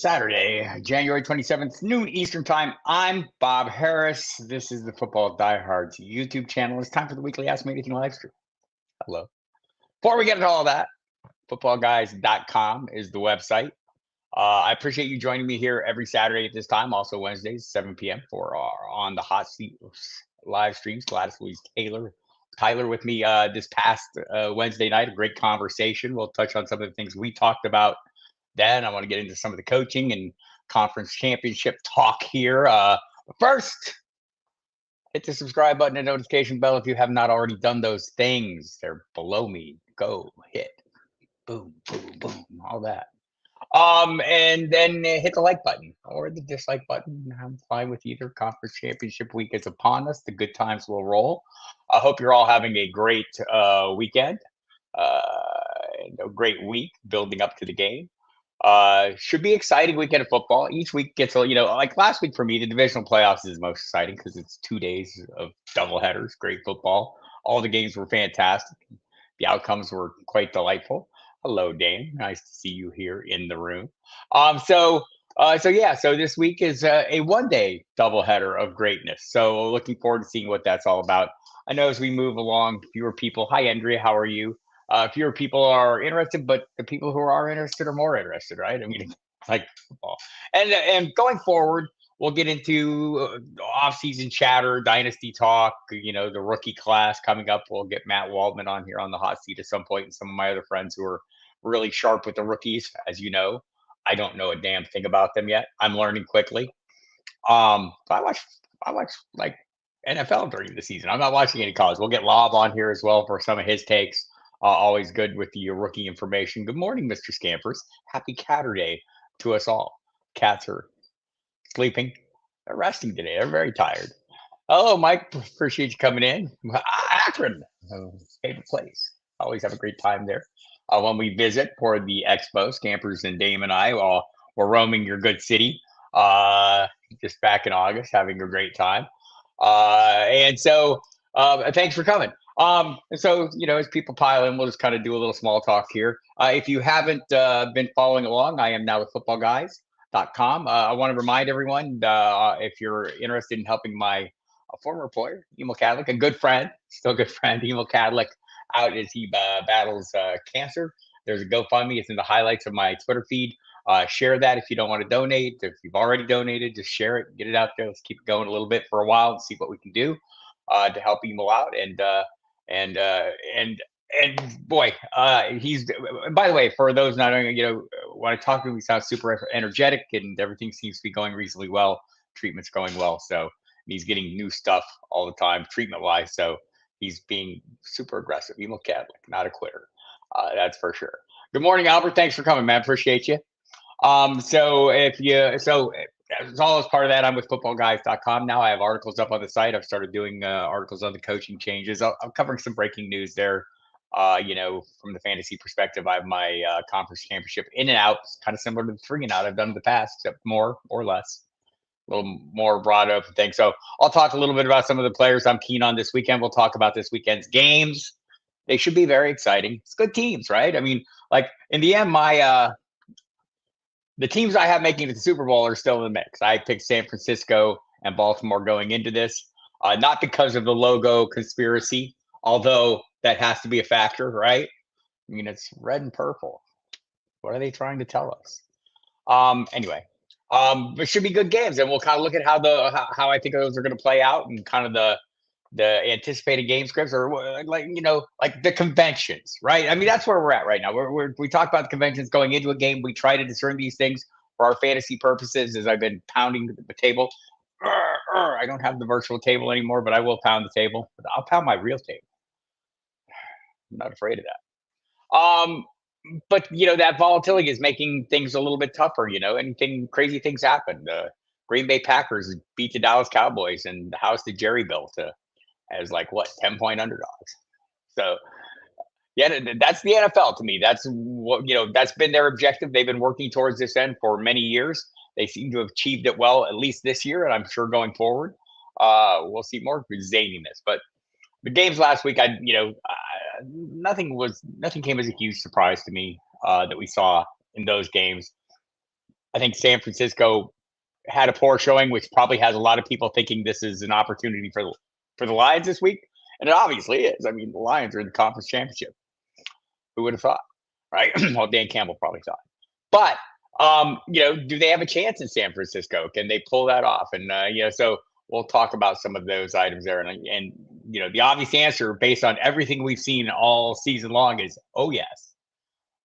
Saturday, January 27th, noon Eastern Time. I'm Bob Harris. This is the Football Diehards YouTube channel. It's time for the weekly Ask Me Anything live stream. Hello. Before we get into all that, footballguys.com is the website. I appreciate you joining me here every Saturday at this time, also Wednesdays, 7 p.m. for our On the Hot Seat live streams. Gladys Louise Tyler with me this past Wednesday night. A great conversation. We'll touch on some of the things we talked about then. I want to get into some of the coaching and conference championship talk here. But first, hit the subscribe button and notification bell if you have not already done those things. They're below me. Go hit. Boom, boom, boom, all that. And then hit the like button or the dislike button. I'm fine with either. Conference championship week is upon us. The good times will roll. I hope you're all having a great weekend and a great week building up to the game. Should be exciting weekend of football. Each week gets like last week for me, the divisional playoffs is most exciting because it's 2 days of doubleheaders, great football. All the games were fantastic. The outcomes were quite delightful. Hello, Dane. Nice to see you here in the room. So this week is a 1 day doubleheader of greatness. So looking forward to seeing what that's all about. I know as we move along, fewer people. Hi, Andrea. How are you? Fewer people are interested, but the people who are interested are more interested, right? I mean, like football. And going forward, we'll get into off-season chatter, dynasty talk, the rookie class coming up. We'll get Matt Waldman on here on the hot seat at some point, and some of my other friends who are really sharp with the rookies. As you know, I don't know a damn thing about them yet. I'm learning quickly. I watch like NFL during the season. I'm not watching any college. We'll get Lob on here as well for some of his takes. Always good with the rookie information. Good morning, Mr. Scampers. Happy Catterday to us all. Cats are sleeping. They're resting today. They're very tired. Hello, Mike. Appreciate you coming in. Akron, favorite place. Always have a great time there. When we visit for the expo, Scampers and Dame and I, we're roaming your good city just back in August, having a great time. And so thanks for coming. So, as people pile in, we'll just kind of do a little small talk here. If you haven't been following along, I am now with FootballGuys.com. I want to remind everyone, if you're interested in helping my former employer, Emil Cadlick, a good friend, still a good friend, Emil Cadlick, out as he battles cancer. There's a GoFundMe. It's in the highlights of my Twitter feed. Share that if you don't want to donate. If you've already donated, just share it, get it out there. Let's keep it going a little bit for a while and see what we can do to help Emil out. And boy, he's. By the way, for those not knowing, when I talk to him, he sounds super energetic, and everything seems to be going reasonably well. Treatment's going well, so he's getting new stuff all the time, treatment-wise. So he's being super aggressive. Emil Cadlick, not a quitter. That's for sure. Good morning, Albert. Thanks for coming, man. Appreciate you. As all as part of that, I'm with FootballGuys.com now. I have articles up on the site. I've started doing articles on the coaching changes. I'm covering some breaking news there. From the fantasy perspective, I have my conference championship in and out, kind of similar to the 3 and out I've done in the past, except more or less, a little more broad open thing. So I'll talk a little bit about some of the players I'm keen on this weekend. We'll talk about this weekend's games. They should be very exciting. It's good teams, right? I mean, like in the end, the teams I have making it to the Super Bowl are still in the mix. I picked San Francisco and Baltimore going into this, not because of the logo conspiracy, although that has to be a factor, right? I mean, it's red and purple. What are they trying to tell us? Anyway, it should be good games, and we'll kind of look at how I think those are going to play out, and kind of the anticipated game scripts, or like the conventions, right? I mean, that's where we're at right now. We talk about the conventions going into a game. We try to discern these things for our fantasy purposes. As I've been pounding the table, I don't have the virtual table anymore, but I will pound the table. I'll pound my real table. I'm not afraid of that. But that volatility is making things a little bit tougher. Crazy things happen. The Green Bay Packers beat the Dallas Cowboys, and the house that Jerry built as 10-point underdogs. So yeah, that's the NFL to me. That's what that's been their objective. They've been working towards this end for many years. They seem to have achieved it well, at least this year, and I'm sure going forward, we'll see more zaniness. But the games last week, nothing came as a huge surprise to me that we saw in those games. I think San Francisco had a poor showing, which probably has a lot of people thinking this is an opportunity for the Lions this week, and it obviously is. I mean, the Lions are in the conference championship. Who would have thought, right? Well, Dan Campbell probably thought, but do they have a chance in San Francisco? Can they pull that off? And so we'll talk about some of those items there, and the obvious answer based on everything we've seen all season long is, oh yes,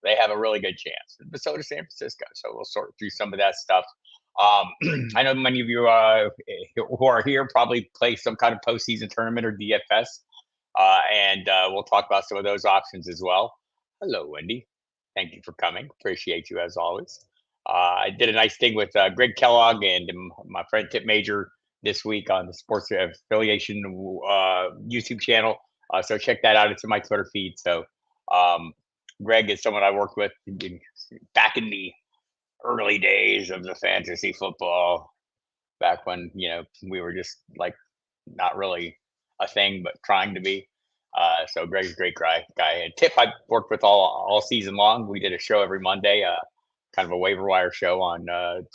they have a really good chance. But so does San Francisco. So we'll sort through some of that stuff. I know many of you who are here probably play some kind of postseason tournament or DFS, and we'll talk about some of those options as well. Hello, Wendy. Thank you for coming. Appreciate you as always. I did a nice thing with Greg Kellogg and my friend Tip Major this week on the Sports Affiliation YouTube channel. So check that out. It's in my Twitter feed. So Greg is someone I worked with back in the early days of the fantasy football, back when we were just like not really a thing, but trying to be. So Greg's a great guy. And Tip I worked with all season long. We did a show every Monday, kind of a waiver wire show on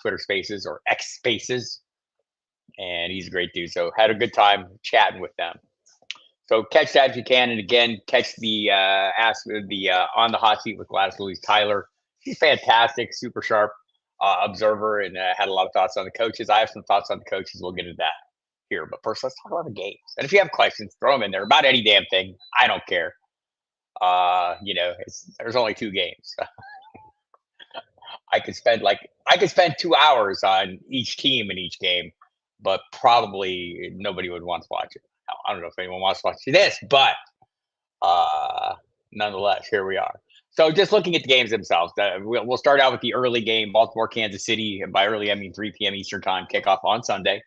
Twitter Spaces or X Spaces, and he's a great dude. So had a good time chatting with them. So catch that if you can, and again, catch the on the hot seat with Gladys Louise Tyler. She's fantastic, super sharp observer, and had a lot of thoughts on the coaches. I have some thoughts on the coaches. We'll get into that here, but first, let's talk about the games. And if you have questions, throw them in there about any damn thing. I don't care. There's only 2 games. I could spend 2 hours on each team in each game, but probably nobody would want to watch it. I don't know if anyone wants to watch this, but nonetheless, here we are. So just looking at the games themselves, we'll start out with the early game, Baltimore, Kansas City, and by early I mean 3 p.m. Eastern time, kickoff on Sunday.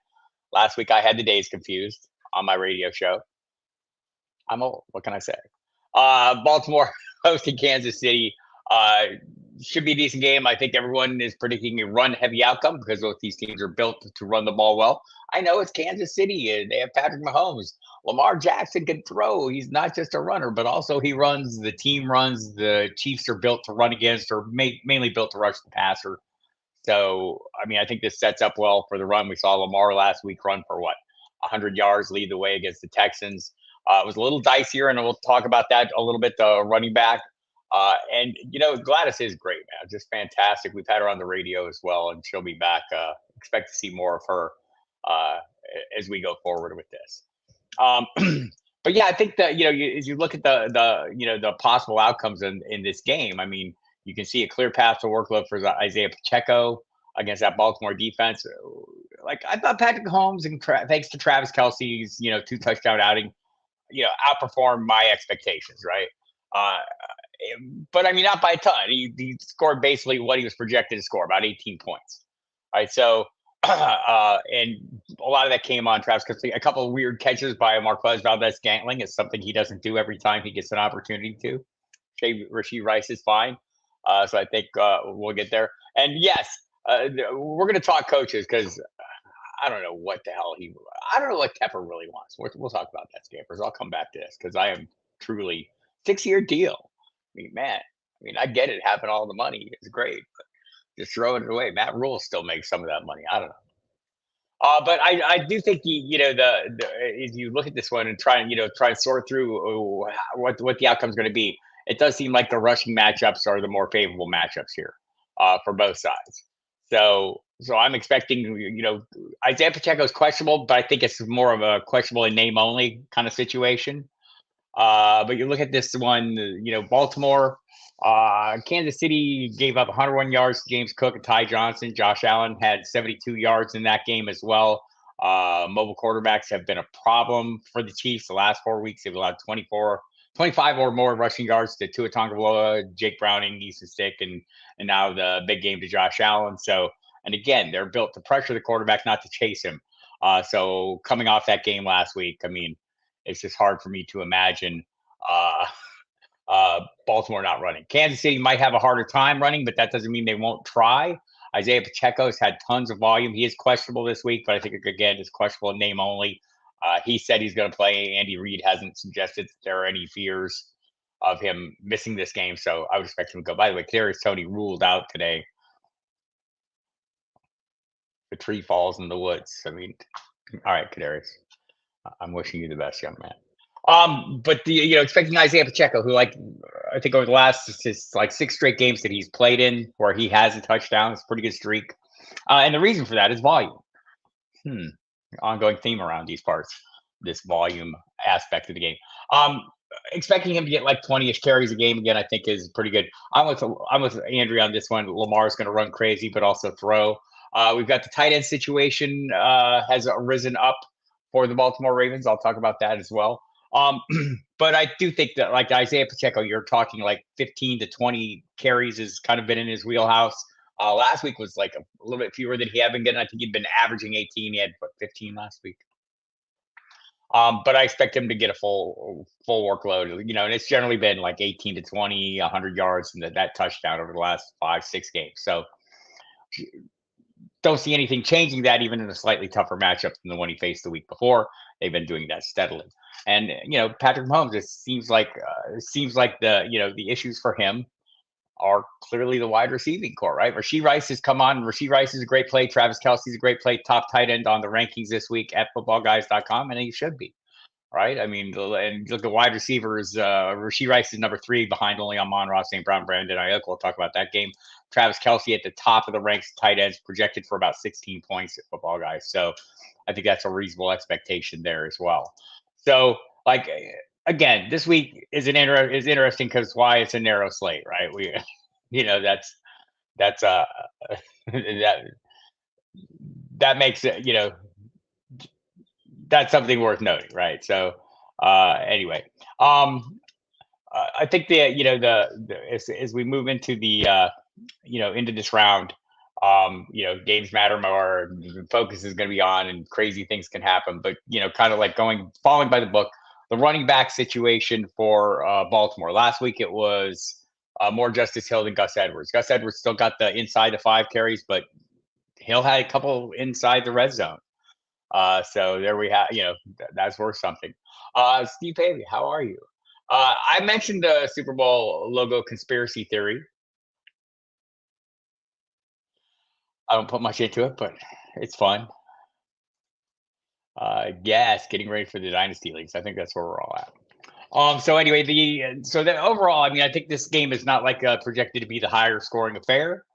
Last week I had the days confused on my radio show. I'm old. What can I say? Baltimore hosting Kansas City. Should be a decent game. I think everyone is predicting a run-heavy outcome because both these teams are built to run the ball well. I know it's Kansas City. They have Patrick Mahomes. Lamar Jackson can throw. He's not just a runner, but also he runs. The team runs. The Chiefs are built to run against, or mainly built to rush the passer. So, I mean, I think this sets up well for the run. We saw Lamar last week run for 100 yards, lead the way against the Texans. It was a little dicier, and we'll talk about that a little bit, the running back. And Gladys is great, man. Just fantastic. We've had her on the radio as well, and she'll be back. Expect to see more of her as we go forward with this. But yeah, I think that as you look at the possible outcomes in this game, I mean, you can see a clear path to workload for Isaiah Pacheco against that Baltimore defense. Like I thought, Patrick Mahomes, and thanks to Travis Kelce's 2 touchdown outing, outperformed my expectations, right? But I mean, not by a ton. He scored basically what he was projected to score, about 18 points. Right. So, and a lot of that came on Travis Kelce. A couple of weird catches by Marquez Valdez-Scantling is something he doesn't do every time he gets an opportunity to. Rashee Rice is fine. So I think we'll get there. And yes, we're going to talk coaches because I don't know what the hell I don't know what Tepper really wants. We'll talk about that, Scampers. I'll come back to this because I am truly 6-year deal. I mean, man, I get it. Having all the money is great, but just throwing it away. Matt Rule still makes some of that money. I don't know. But I do think as you look at this one and try and sort through what the outcome is going to be, it does seem like the rushing matchups are the more favorable matchups here for both sides. So I'm expecting, Isaiah Pacheco is questionable, but I think it's more of a questionable in name only kind of situation. But you look at this one, Baltimore, Kansas City gave up 101 yards to James Cook and Ty Johnson. Josh Allen had 72 yards in that game as well. Mobile quarterbacks have been a problem for the Chiefs the last 4 weeks. They've allowed 25 or more rushing yards to Tua Tagovailoa, Jake Browning, Easton Stick, and now the big game to Josh Allen. So, and again, they're built to pressure the quarterback, not to chase him. So coming off that game last week, I mean, it's just hard for me to imagine Baltimore not running. Kansas City might have a harder time running, but that doesn't mean they won't try. Isaiah Pacheco has had tons of volume. He is questionable this week, but I think, again, it's questionable in name only. He said he's going to play. Andy Reid hasn't suggested that there are any fears of him missing this game, so I would expect him to go. By the way, Kadarius Toney ruled out today tree falls in the woods. I mean, all right, Kadarius, I'm wishing you the best, young man. But expecting Isaiah Pacheco, who I think over the last like 6 straight games that he's played in where he has a touchdown, it's a pretty good streak. And the reason for that is volume. Ongoing theme around these parts, this volume aspect of the game. Expecting him to get like 20-ish carries a game again, I think is pretty good. I'm with Andrea on this one. Lamar's going to run crazy, but also throw. We've got the tight end situation has arisen up for the Baltimore Ravens. I'll talk about that as well. But I do think that like Isaiah Pacheco, you're talking like 15 to 20 carries has kind of been in his wheelhouse. Last week was like a little bit fewer than he had been getting. I think he'd been averaging 18. He had 15 last week. But I expect him to get a full workload, and it's generally been like 18 to 20, 100 yards, and that touchdown over the last 5-6 games. So don't see anything changing that, even in a slightly tougher matchup than the one he faced the week before. They've been doing that steadily. And Patrick Mahomes, it seems like the issues for him are clearly the wide receiving core, right? Rashee Rice has come on. Rashee Rice is a great play. Travis Kelce's a great play. Top tight end on the rankings this week at FootballGuys.com, and he should be, right? I mean, and look at wide receivers. Rashee Rice is number 3 behind only Amon-Ra St. Brown, Brandon Ayuk. We'll talk about that game. Travis Kelce at the top of the ranks, tight ends, projected for about 16 points at Football Guys. So I think that's a reasonable expectation there as well. So, again, this week is interesting because why it's a narrow slate, right? We, that's that makes it, that's something worth noting, right? So, anyway, I think as we move into the into this round, games matter more. Focus is going to be on, and crazy things can happen. But kind of like falling by the book. The running back situation for Baltimore. Last week it was more Justice Hill than Gus Edwards. Gus Edwards still got the inside the 5 carries, but Hill had a couple inside the red zone. So there we have, that's worth something. Steve Pavey, how are you? I mentioned the Super Bowl logo conspiracy theory. I don't put much into it, but it's fun. Yes, getting ready for the dynasty leagues. I think that's where we're all at. So anyway, overall, I mean, I think this game is not projected to be the higher scoring affair.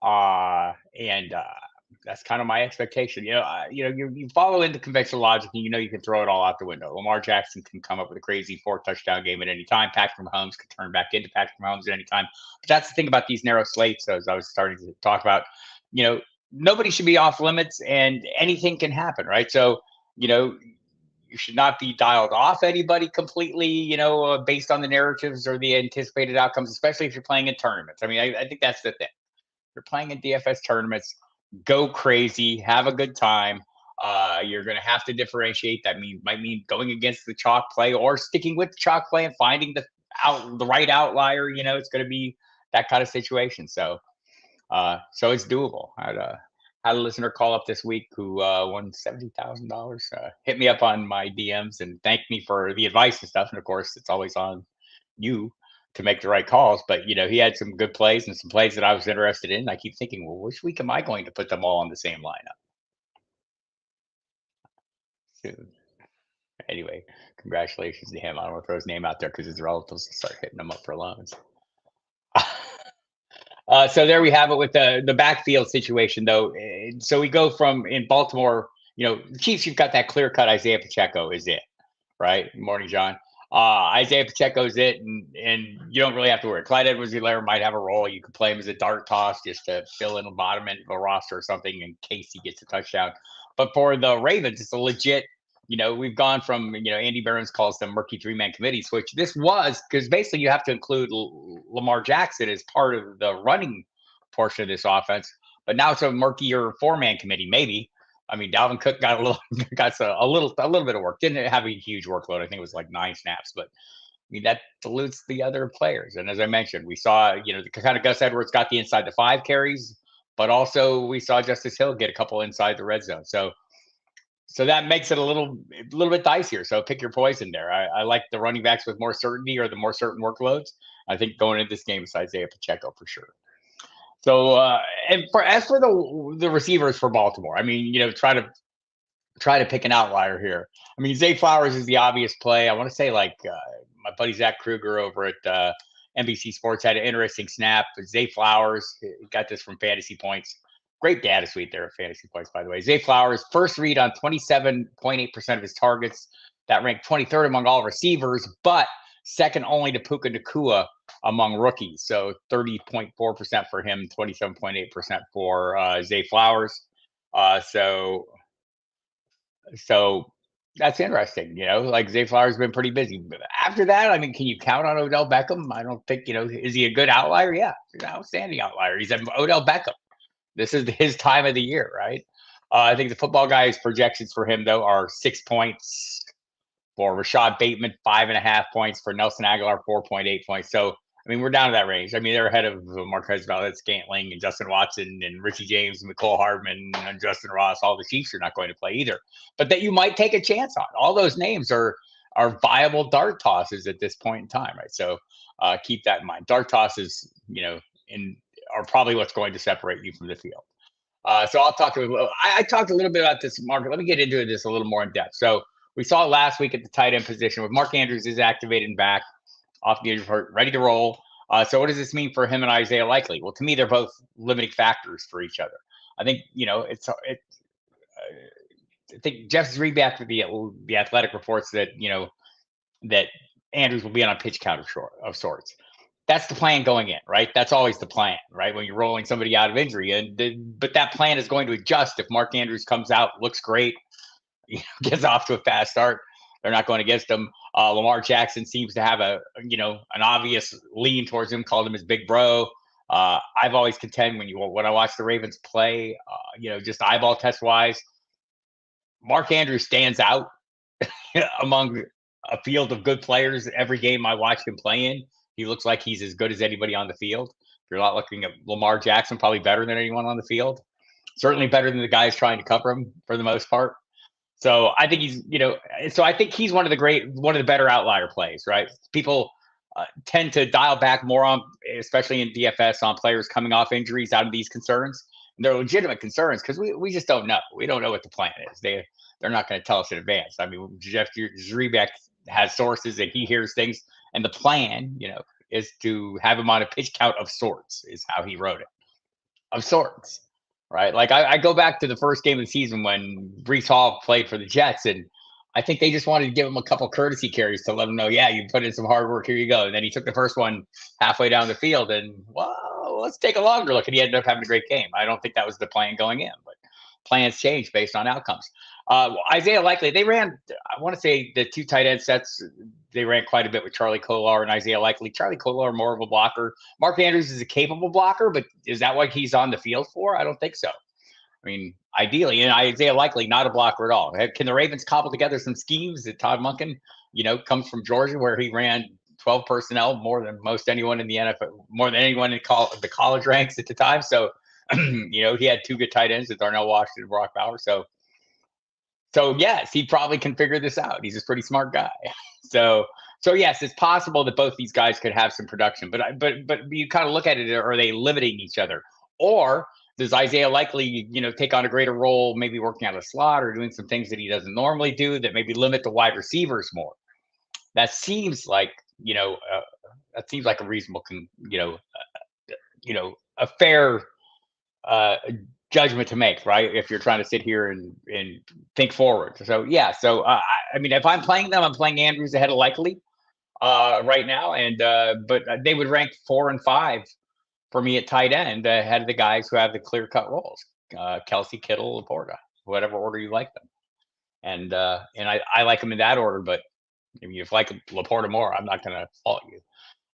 And that's kind of my expectation. You follow into conventional logic, and you can throw it all out the window. Lamar Jackson can come up with a crazy 4-touchdown game at any time. Patrick Mahomes could turn back into Patrick Mahomes at any time. But that's the thing about these narrow slates. As I was starting to talk about, nobody should be off limits, and anything can happen, right? So, you should not be dialed off anybody completely, based on the narratives or the anticipated outcomes, especially if you're playing in tournaments. I mean, I think that's the thing. You're playing in DFS tournaments, go crazy, have a good time. You're going to have to differentiate. That might mean going against the chalk play or sticking with the chalk play and finding the right outlier. It's going to be that kind of situation. So it's doable. I had a listener call up this week who won $70,000. Hit me up on my DMs and thanked me for the advice and stuff. And of course, it's always on you to make the right calls. But he had some good plays and some plays that I was interested in. I keep thinking, well, which week am I going to put them all on the same lineup? Soon. Anyway, congratulations to him. I don't want to throw his name out there because his relatives will start hitting him up for loans. So there we have it with the backfield situation, though. So we go from in Baltimore, the Chiefs, you've got that clear-cut Isaiah Pacheco is it, right? Good morning, John. Isaiah Pacheco is it, and you don't really have to worry. Clyde Edwards-Helaire might have a role. You could play him as a dart toss just to fill in the bottom end of a roster or something in case he gets a touchdown. But for the Ravens, it's a legit, we've gone from, Andy Barons calls them murky 3-man committees, which this was because basically you have to include Lamar Jackson as part of the running portion of this offense. But now it's a murkier 4-man committee, maybe. I mean, Dalvin Cook got a little bit of work. Didn't have a huge workload. I think it was like 9 snaps, but I mean that dilutes the other players. And as I mentioned, we saw the kind of Gus Edwards got the inside the 5 carries, but also we saw Justice Hill get a couple inside the red zone. So that makes it a little bit dicier. So pick your poison there. I like the running backs with more certainty or the more certain workloads. I think going into this game is Isaiah Pacheco for sure. So, and as for the receivers for Baltimore, I mean, try to pick an outlier here. I mean, Zay Flowers is the obvious play. I want to say like my buddy Zach Kruger over at NBC Sports had an interesting snap. But Zay Flowers got this from Fantasy Points. Great data suite there at Fantasy Points, by the way. Zay Flowers first read on 27.8% of his targets. That ranked 23rd among all receivers, but second only to Puka Nacua among rookies. So 30.4% for him, 27.8% for Zay Flowers. So that's interesting. Like Zay Flowers has been pretty busy. But after that, I mean, can you count on Odell Beckham? I don't think, is he a good outlier? Yeah, he's an outstanding outlier. He's an Odell Beckham. This is his time of the year, right? I think the football guys' projections for him, though, are 6 points for Rashad Bateman, 5.5 points for Nelson Aguilar, 4.8 points. So, I mean, we're down to that range. I mean, they're ahead of Marquez Valdez-Scantling and Justin Watson and Richie James and Mecole Hardman and Justin Ross. All the Chiefs are not going to play either, but that you might take a chance on. All those names are viable dart tosses at this point in time, right? So keep that in mind. Dart tosses, are probably what's going to separate you from the field. So I'll talk I talked a little bit about this market. Let me get into this a little more in depth. So we saw last week at the tight end position with Mark Andrews is activated and back off the injury report, ready to roll. So what does this mean for him and Isaiah Likely? Well, to me, they're both limiting factors for each other. I think, I think Jeff's readback for the Athletic reports that, that Andrews will be on a pitch count of sorts. That's the plan going in, right? That's always the plan, right? When you're rolling somebody out of injury, but that plan is going to adjust if Mark Andrews comes out, looks great, gets off to a fast start. They're not going against him. Lamar Jackson seems to have an obvious lean towards him. Called him his big bro. I've always contend when I watch the Ravens play, just eyeball test wise, Mark Andrews stands out among a field of good players. Every game I watch him play in, he looks like he's as good as anybody on the field. If you're not looking at Lamar Jackson, probably better than anyone on the field. Certainly better than the guys trying to cover him for the most part. So I think he's one of the better outlier plays, right? People tend to dial back more on, especially in DFS, on players coming off injuries out of these concerns. And they're legitimate concerns because we just don't know. We don't know what the plan is. They're not going to tell us in advance. I mean, Jeff Zrebiec has sources and he hears things, and the plan, is to have him on a pitch count of sorts, is how he wrote it, of sorts. Right. Like I go back to the first game of the season when Breece Hall played for the Jets, and I think they just wanted to give him a couple courtesy carries to let him know, yeah, you put in some hard work. Here you go. And then he took the first one halfway down the field, and well, let's take a longer look. And he ended up having a great game. I don't think that was the plan going in, but plans change based on outcomes. Isaiah Likely, they ran, I want to say the two tight end sets, they ran quite a bit with Charlie Kolar and Isaiah Likely. Charlie Kolar, more of a blocker. Mark Andrews is a capable blocker, but is that what he's on the field for? I don't think so. I mean, ideally, and Isaiah Likely, not a blocker at all. Can the Ravens cobble together some schemes that Todd Monken, comes from Georgia, where he ran 12 personnel more than most anyone in the NFL, more than anyone in the college ranks at the time. So, he had two good tight ends with Darnell Washington and Brock Bowers. So yes, he probably can figure this out. He's a pretty smart guy. So yes, it's possible that both these guys could have some production. But you kind of look at it: are they limiting each other, or does Isaiah Likely, take on a greater role, maybe working out a slot or doing some things that he doesn't normally do that maybe limit the wide receivers more? That seems like a reasonable, a fair judgment to make, right? If you're trying to sit here and think forward. So yeah. So I mean, if I'm playing them, I'm playing Andrews ahead of Likely right now, and but they would rank 4 and 5 for me at tight end ahead of the guys who have the clear-cut roles, Kelsey, Kittle, Laporta, whatever order you like them. And I like them in that order, but if you like Laporta more, I'm not going to fault you.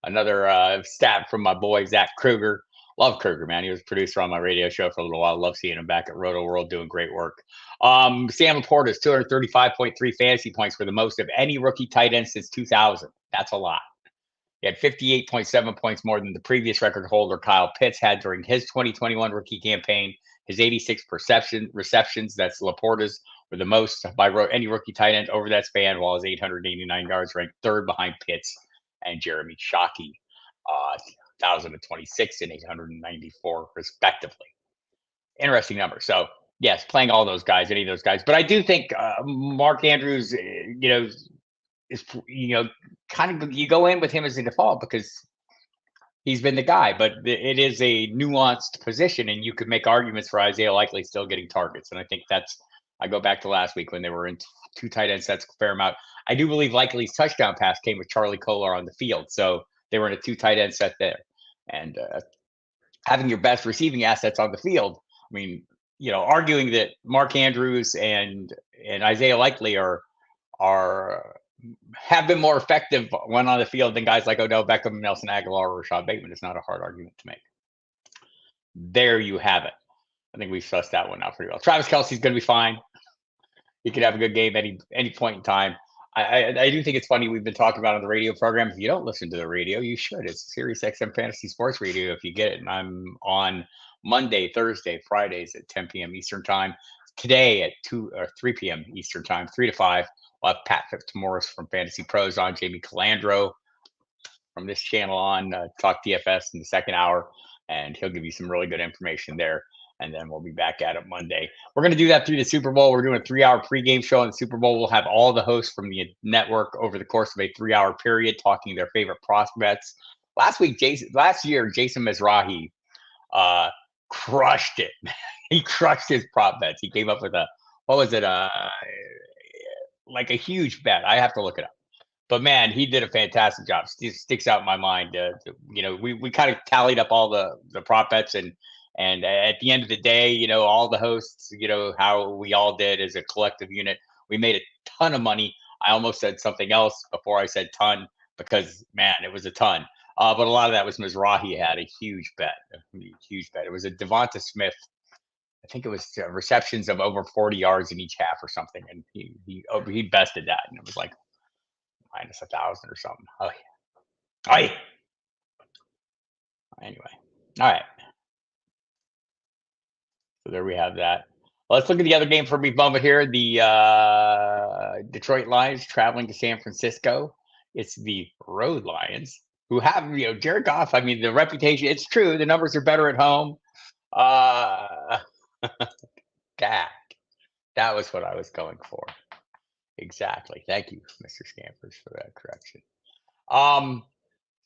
Another stat from my boy, Zach Kruger. Love Kruger, man. He was a producer on my radio show for a little while. Love seeing him back at Roto World doing great work. Sam Laporta's 235.3 fantasy points for the most of any rookie tight end since 2000. That's a lot. He had 58.7 points more than the previous record holder Kyle Pitts had during his 2021 rookie campaign. His 86 receptions, that's Laporta's, were the most by any rookie tight end over that span, while his 889 yards ranked third behind Pitts and Jeremy Shockey. 1,026 and 894 respectively. Interesting number. So yes, playing all those guys, any of those guys. But I do think Mark Andrews, is kind of, you go in with him as a default because he's been the guy. But it is a nuanced position, and you could make arguments for Isaiah Likely still getting targets. And I think I go back to last week when they were in two tight end sets, a fair amount. I do believe Likely's touchdown pass came with Charlie Kolar on the field, so they were in a two tight end set there, and having your best receiving assets on the field. I mean, arguing that Mark Andrews and Isaiah Likely have been more effective when on the field than guys like Odell Beckham, Nelson Aguilar, or Rashad Bateman is not a hard argument to make. There you have it. I think we've sussed that one out pretty well. Travis Kelce's going to be fine. He could have a good game any point in time. I do think it's funny, we've been talking about on the radio program. If you don't listen to the radio, you should. It's Sirius XM Fantasy Sports Radio if you get it. And I'm on Monday, Thursday, Fridays at 10 p.m. Eastern Time. Today at 2 or 3 p.m. Eastern Time, 3 to 5. We'll have Pat Fitzmaurice from Fantasy Pros on, Jamie Calandro from this channel on, Talk DFS in the second hour, and he'll give you some really good information there. And then we'll be back at it Monday. We're going to do that through the Super Bowl. We're doing a 3-hour pregame show on the Super Bowl. We'll have all the hosts from the network over the course of a 3-hour period talking their favorite prospects. Last year, Jason Mizrahi crushed it. He crushed his prop bets. He came up with like a huge bet. I have to look it up. But man, he did a fantastic job. Sticks out in my mind. We kind of tallied up all the prop bets, and at the end of the day, all the hosts, how we all did as a collective unit, we made a ton of money. I almost said something else before I said ton because, man, it was a ton. But a lot of that was Mizrahi had a huge bet. It was a Devonta Smith. I think it was receptions of over 40 yards in each half or something. And he bested that. And it was like minus 1,000 or something. Oh, yeah. Anyway. All right. So there we have that. Let's look at the other game for a brief moment here. The Detroit Lions traveling to San Francisco. It's the Road Lions who have, Jared Goff. I mean, the reputation, it's true. The numbers are better at home. That was what I was going for. Exactly. Thank you, Mr. Scampers, for that correction.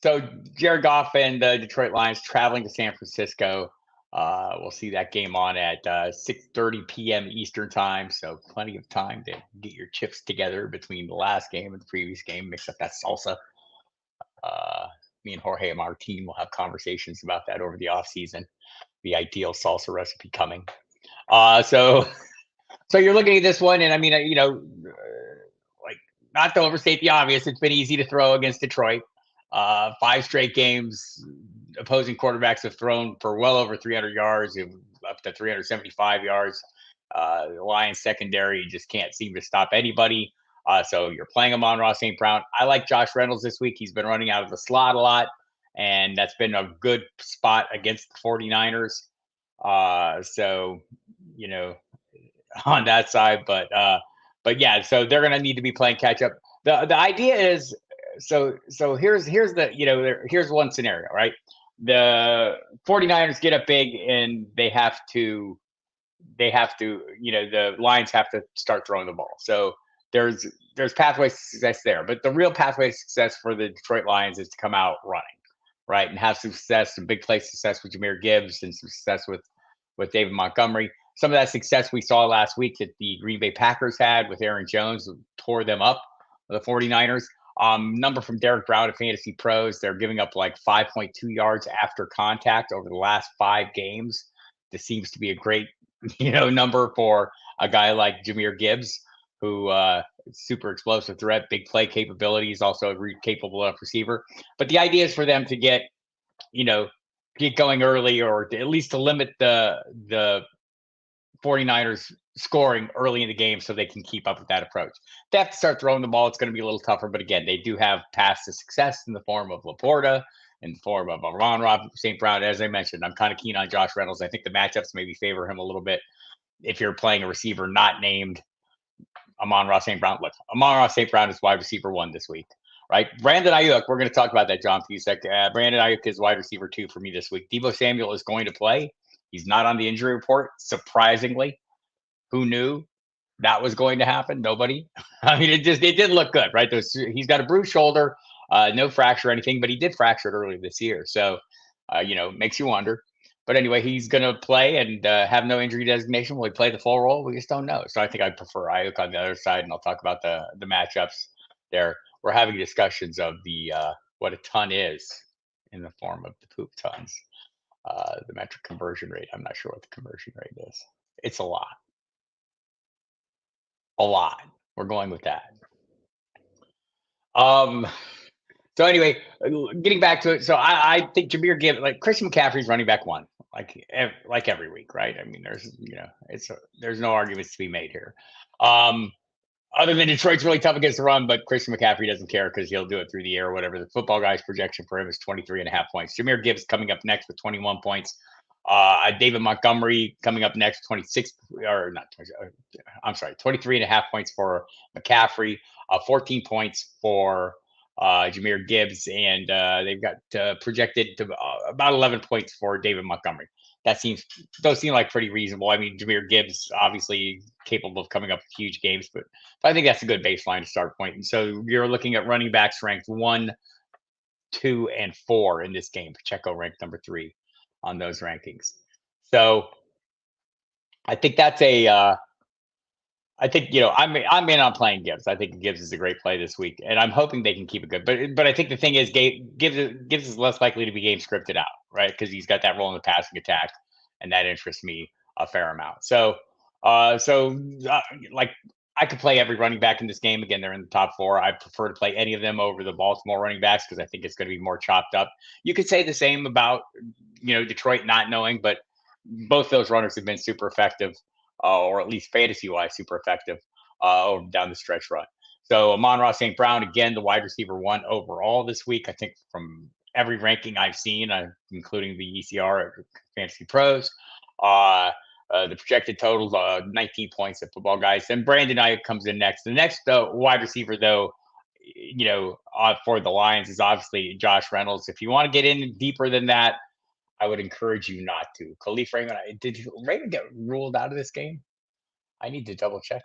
So Jared Goff and the Detroit Lions traveling to San Francisco. We'll see that game on at 6:30 p.m. Eastern Time. So plenty of time to get your chips together between the last game and the previous game. Mix up that salsa. Me and Jorge and our team will have conversations about that over the off season. The ideal salsa recipe coming. So you're looking at this one, and I mean, like, not to overstate the obvious, it's been easy to throw against Detroit. 5 straight games, opposing quarterbacks have thrown for well over 300 yards, up to 375 yards. The Lions secondary just can't seem to stop anybody. So you're playing Amon-Ra St. Brown. I like Josh Reynolds this week. He's been running out of the slot a lot, and that's been a good spot against the 49ers. So, on that side, but yeah, so they're going to need to be playing catch up. The idea is, so here's one scenario, right? The 49ers get up big and the Lions have to start throwing the ball. So there's pathways to success there, but the real pathway to success for the Detroit Lions is to come out running, right? And have some big play success with Jahmyr Gibbs and some success with David Montgomery. Some of that success we saw last week that the Green Bay Packers had with Aaron Jones, who tore them up, the 49ers. Number from Derek Brown at Fantasy Pros, they're giving up like 5.2 yards after contact over the last 5 games. This seems to be a great, number for a guy like Jahmyr Gibbs, who super explosive threat, big play capabilities, also a capable of receiver. But the idea is for them to get going early, or at least to limit the 49ers scoring early in the game so they can keep up with that approach. They have to start throwing the ball. It's going to be a little tougher, but again, they do have paths to success in the form of Laporta, in the form of Amon-Ra St. Brown. As I mentioned, I'm kind of keen on Josh Reynolds. I think the matchups maybe favor him a little bit if you're playing a receiver not named Amon-Ra St. Brown. Look, Amon-Ra St. Brown is wide receiver 1 this week, right? Brandon Ayuk, we're going to talk about that, John Fusek. Brandon Ayuk is wide receiver 2 for me this week. Deebo Samuel is going to play. He's not on the injury report, surprisingly. Who knew that was going to happen? Nobody. I mean, it didn't look good, right? He's got a bruised shoulder, no fracture or anything, but he did fracture it earlier this year. So, makes you wonder. But anyway, he's going to play and have no injury designation. Will he play the full role? We just don't know. So I think I'd prefer Ayuk on the other side, and I'll talk about the matchups there. We're having discussions of the what a ton is in the form of the poop tons. The metric conversion rate. I'm not sure what the conversion rate is. It's a lot. A lot. We're going with that. So anyway, getting back to it. So I think Jameer Gibbs, like Christian McCaffrey's running back 1, like every week, right? I mean, there's no arguments to be made here. Other than Detroit's really tough against the run, but Christian McCaffrey doesn't care because he'll do it through the air or whatever. The Football Guys projection for him is 23.5 points. Jameer Gibbs coming up next with 21 points. David Montgomery coming up next, 23.5 points for McCaffrey, 14 points for Jameer Gibbs, and they've got projected to about 11 points for David Montgomery. Those seem like pretty reasonable. I mean, Jameer Gibbs obviously capable of coming up with huge games, but I think that's a good baseline to start point. And so you're looking at running backs ranked 1, 2, and 4 in this game. Pacheco ranked number 3 on those rankings. So I think that's I think I'm in on playing Gibbs. I think Gibbs is a great play this week, and I'm hoping they can keep it good. But I think the thing is, Gibbs is less likely to be game scripted out, right? Because he's got that role in the passing attack, and that interests me a fair amount. So like I could play every running back in this game. Again, they're in the top 4. I prefer to play any of them over the Baltimore running backs because I think it's going to be more chopped up. You could say the same about Detroit not knowing, but both those runners have been super effective. Or at least fantasy-wise, super effective down the stretch run. So Amon-Ra St. Brown, again, the wide receiver 1 overall this week. I think from every ranking I've seen, including the ECR at Fantasy Pros, the projected totals 19 points at Football Guys. And Brandon Ayuk comes in next. The next wide receiver, though, for the Lions is obviously Josh Reynolds. If you want to get in deeper than that, I would encourage you not to. Khalif Raymond, did Raymond get ruled out of this game? I need to double check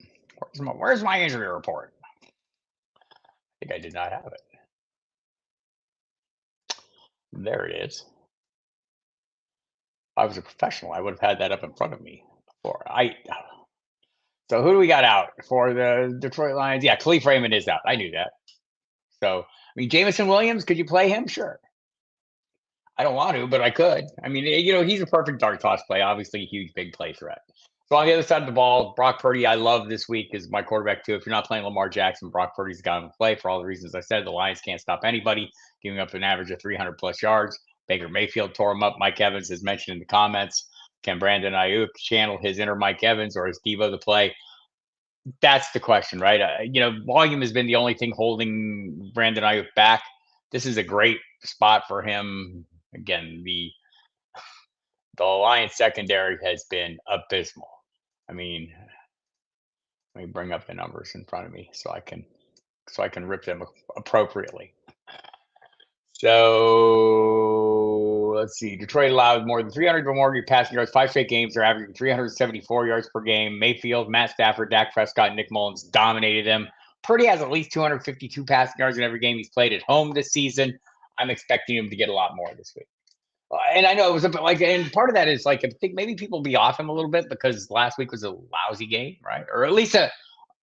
that. Where's my injury report? I think I did not have it. There it is. If I was a professional, I would have had that up in front of me before. So who do we got out for the Detroit Lions? Yeah, Khalif Raymond is out. I knew that. So, I mean, Jameson Williams, could you play him? Sure. I don't want to, but I could. I mean, he's a perfect dart toss play. Obviously, a huge, big play threat. So on the other side of the ball, Brock Purdy, I love this week as my quarterback too. If you're not playing Lamar Jackson, Brock Purdy's got him to play for all the reasons I said. The Lions can't stop anybody, giving up an average of 300-plus yards. Baker Mayfield tore him up. Mike Evans is mentioned in the comments. Can Brandon Ayuk channel his inner Mike Evans, or is Deebo the play? That's the question, right? Volume has been the only thing holding Brandon Ayuk back. This is a great spot for him. Again, the Lions secondary has been abysmal. I mean, let me bring up the numbers in front of me so I can rip them appropriately. So let's see. Detroit allowed more than 300 or more passing yards, 5 straight games. They're averaging 374 yards per game. Mayfield, Matt Stafford, Dak Prescott, Nick Mullins dominated them. Purdy has at least 252 passing yards in every game he's played at home this season. I'm expecting him to get a lot more this week. And I know it was a bit and part of that is I think maybe people will be off him a little bit because last week was a lousy game, right? Or at least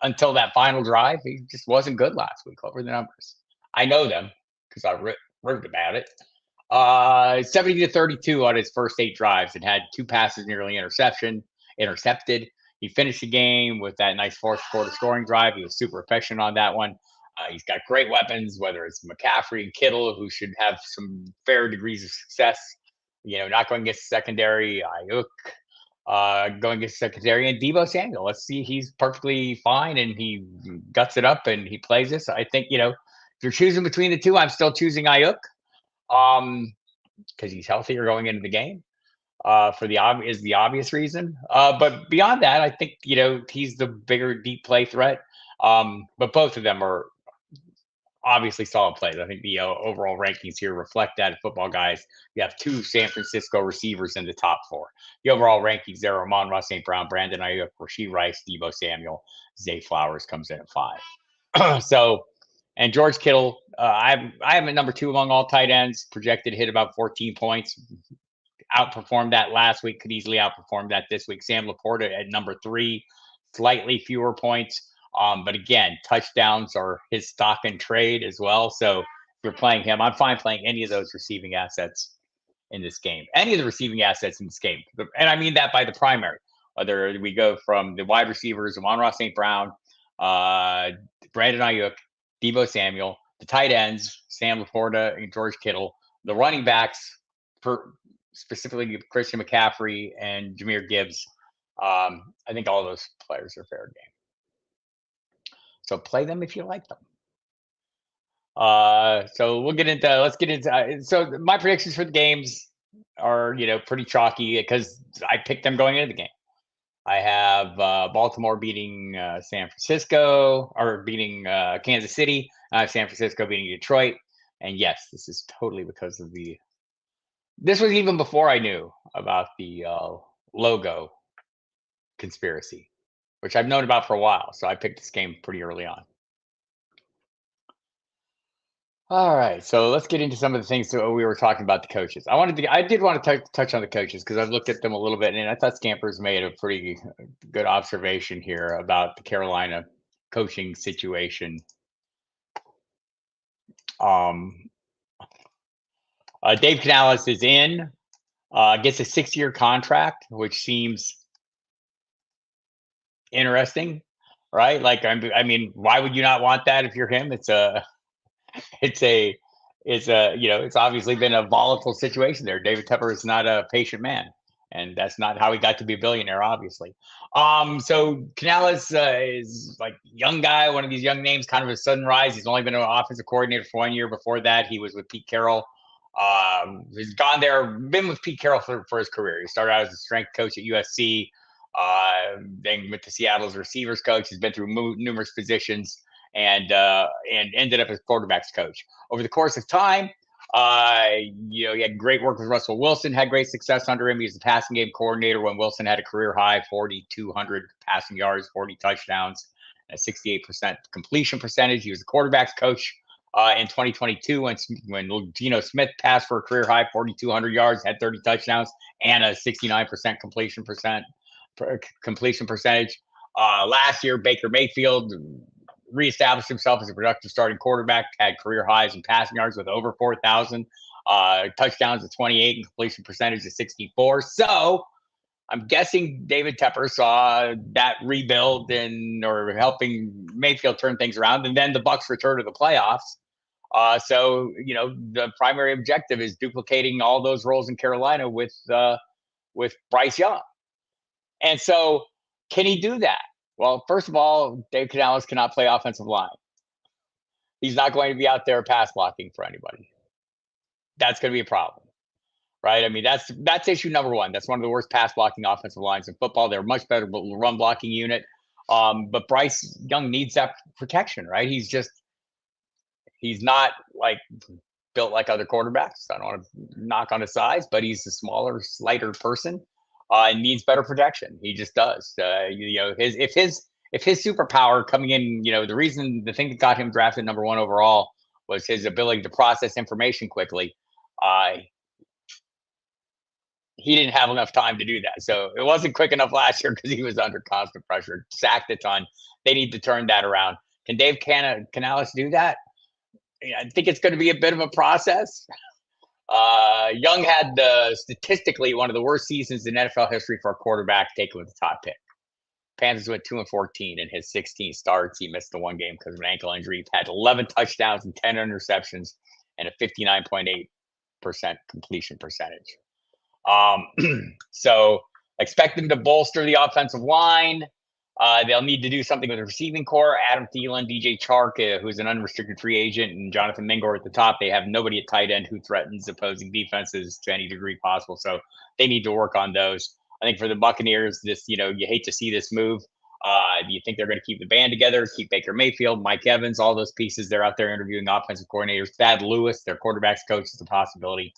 until that final drive, he just wasn't good last week. What were the numbers? I know them because I wrote about it. 70-32 on his first 8 drives and had 2 passes nearly intercepted. He finished the game with that nice fourth quarter scoring drive. He was super efficient on that one. He's got great weapons, whether it's McCaffrey and Kittle, who should have some fair degrees of success. Not going against the secondary. Ayuk going against the secondary, and Deebo Samuel. Let's see, he's perfectly fine, and he guts it up, and he plays this. I think if you're choosing between the two, I'm still choosing Ayuk, because he's healthier going into the game. for the obvious reason. But beyond that, I think he's the bigger deep play threat. But both of them are obviously solid plays. I think the overall rankings here reflect that. At Football Guys, you have 2 San Francisco receivers in the top 4. The overall rankings there are Amon-Ra St. Brown, Brandon Ayuk, Rashee Rice, Deebo Samuel, Zay Flowers comes in at 5. So, and George Kittle, I have him at number 2 among all tight ends, projected to hit about 14 points. Outperformed that last week, could easily outperform that this week. Sam Laporta at number 3, slightly fewer points. But again, touchdowns are his stock and trade as well. So if you're playing him, I'm fine playing any of those receiving assets in this game. Any of the receiving assets in this game. And I mean that by the primary. Whether we go from the wide receivers, Amon-Ra St. Brown, Brandon Ayuk, Deebo Samuel, the tight ends, Sam Laporta and George Kittle, the running backs, specifically Christian McCaffrey and Jahmyr Gibbs. I think all of those players are fair game. So play them if you like them. So let's get into, so my predictions for the games are, pretty chalky because I picked them going into the game. I have Baltimore beating San Francisco, or beating Kansas City. I have San Francisco beating Detroit. And yes, this is totally because of this was even before I knew about the logo conspiracy, which I've known about for a while. So I picked this game pretty early on. All right, so let's get into some of the things that we were talking about the coaches. I did want to touch on the coaches because I've looked at them a little bit, and I thought Scampers made a pretty good observation here about the Carolina coaching situation. Dave Canales is in, gets a 6-year contract, which seems interesting, right? Like, I mean, why would you not want that if you're him? It's obviously been a volatile situation there. David Tepper is not a patient man, and that's not how he got to be a billionaire, obviously. So Canales is like young guy, one of these young names, kind of a sudden rise. He's only been an offensive coordinator for 1 year. Before that, he was with Pete Carroll. He's been with Pete Carroll for his career. He started out as a strength coach at USC, then went to Seattle's receivers coach. He's been through numerous positions. And ended up as quarterbacks coach. Over the course of time, he had great work with Russell Wilson, had great success under him. He was the passing game coordinator when Wilson had a career high 4,200 passing yards, 40 touchdowns, and a 68% completion percentage. He was the quarterbacks coach in 2022 when Geno Smith passed for a career high 4,200 yards, had 30 touchdowns, and a 69% completion percentage. Last year, Baker Mayfield reestablished himself as a productive starting quarterback, had career highs in passing yards with over 4,000, touchdowns of 28, and completion percentage of 64. So I'm guessing David Tepper saw that rebuild or helping Mayfield turn things around, and then the Bucs return to the playoffs. So the primary objective is duplicating all those roles in Carolina with Bryce Young. And so, can he do that? Well, first of all, Dave Canales cannot play offensive line. He's not going to be out there pass blocking for anybody. That's going to be a problem, right? I mean, that's issue number one. That's one of the worst pass blocking offensive lines in football. They're much better run blocking unit. But Bryce Young needs that protection, right? He's not like built like other quarterbacks. I don't want to knock on his size, but he's a smaller, slighter person. And needs better protection. He just does. If his superpower coming in, the thing that got him drafted number 1 overall was his ability to process information quickly. He didn't have enough time to do that. So it wasn't quick enough last year because he was under constant pressure, sacked a ton. They need to turn that around. Can Dave Canales do that? I think it's going to be a bit of a process. Young had statistically one of the worst seasons in NFL history for a quarterback taken with the top pick. Panthers went 2-14 in his 16 starts. He missed the one game because of an ankle injury. He had 11 touchdowns and 10 interceptions and a 59.8% completion percentage. So expect them to bolster the offensive line. They'll need to do something with the receiving core. Adam Thielen, DJ Chark, who's an unrestricted free agent, and Jonathan Mingo at the top. They have nobody at tight end who threatens opposing defenses to any degree possible. So they need to work on those. I think for the Buccaneers, you hate to see this move. You think they're going to keep the band together, keep Baker Mayfield, Mike Evans, all those pieces. They're out there interviewing offensive coordinators. Thad Lewis, their quarterbacks coach, is a possibility.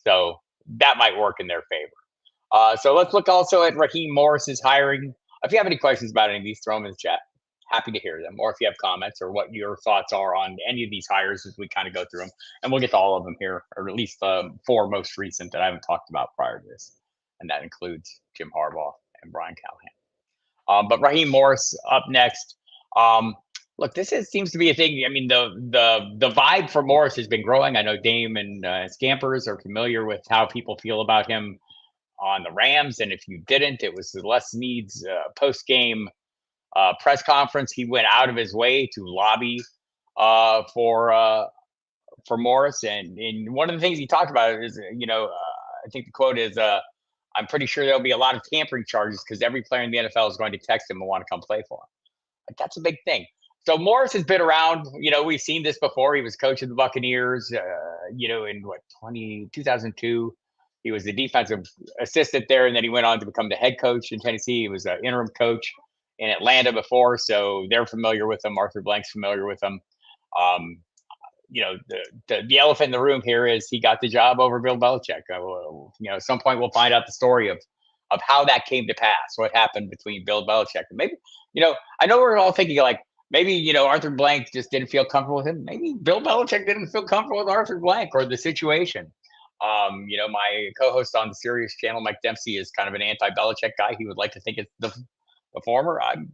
So that might work in their favor. So let's look also at Raheem Morris's hiring. If you have any questions about any of these, throw them in the chat. Happy to hear them. Or if you have comments or what your thoughts are on any of these hires as we kind of go through them. And we'll get to all of them here, or at least the 4 most recent that I haven't talked about prior to this. And that includes Jim Harbaugh and Brian Callahan. But Raheem Morris up next. Look, seems to be a thing. I mean, the vibe for Morris has been growing. I know Dame and Scampers are familiar with how people feel about him on the Rams, and if you didn't, it was the Les Needs post-game press conference. He went out of his way to lobby for Morris, and one of the things he talked about is, I think the quote is, "I'm pretty sure there'll be a lot of tampering charges because every player in the NFL is going to text him and want to come play for him." Like, that's a big thing. So Morris has been around. We've seen this before. He was coach of the Buccaneers. In 2002. He was the defensive assistant there, and then he went on to become the head coach in Tennessee. He was an interim coach in Atlanta before, so they're familiar with him. Arthur Blank's familiar with him. The elephant in the room here is he got the job over Bill Belichick. At some point we'll find out the story of how that came to pass, what happened between Bill Belichick. And maybe, I know we're all thinking like, maybe, Arthur Blank just didn't feel comfortable with him. Maybe Bill Belichick didn't feel comfortable with Arthur Blank or the situation. My co-host on the Sirius channel, Mike Dempsey, is kind of an anti-Belichick guy. He would like to think it's the former. I'm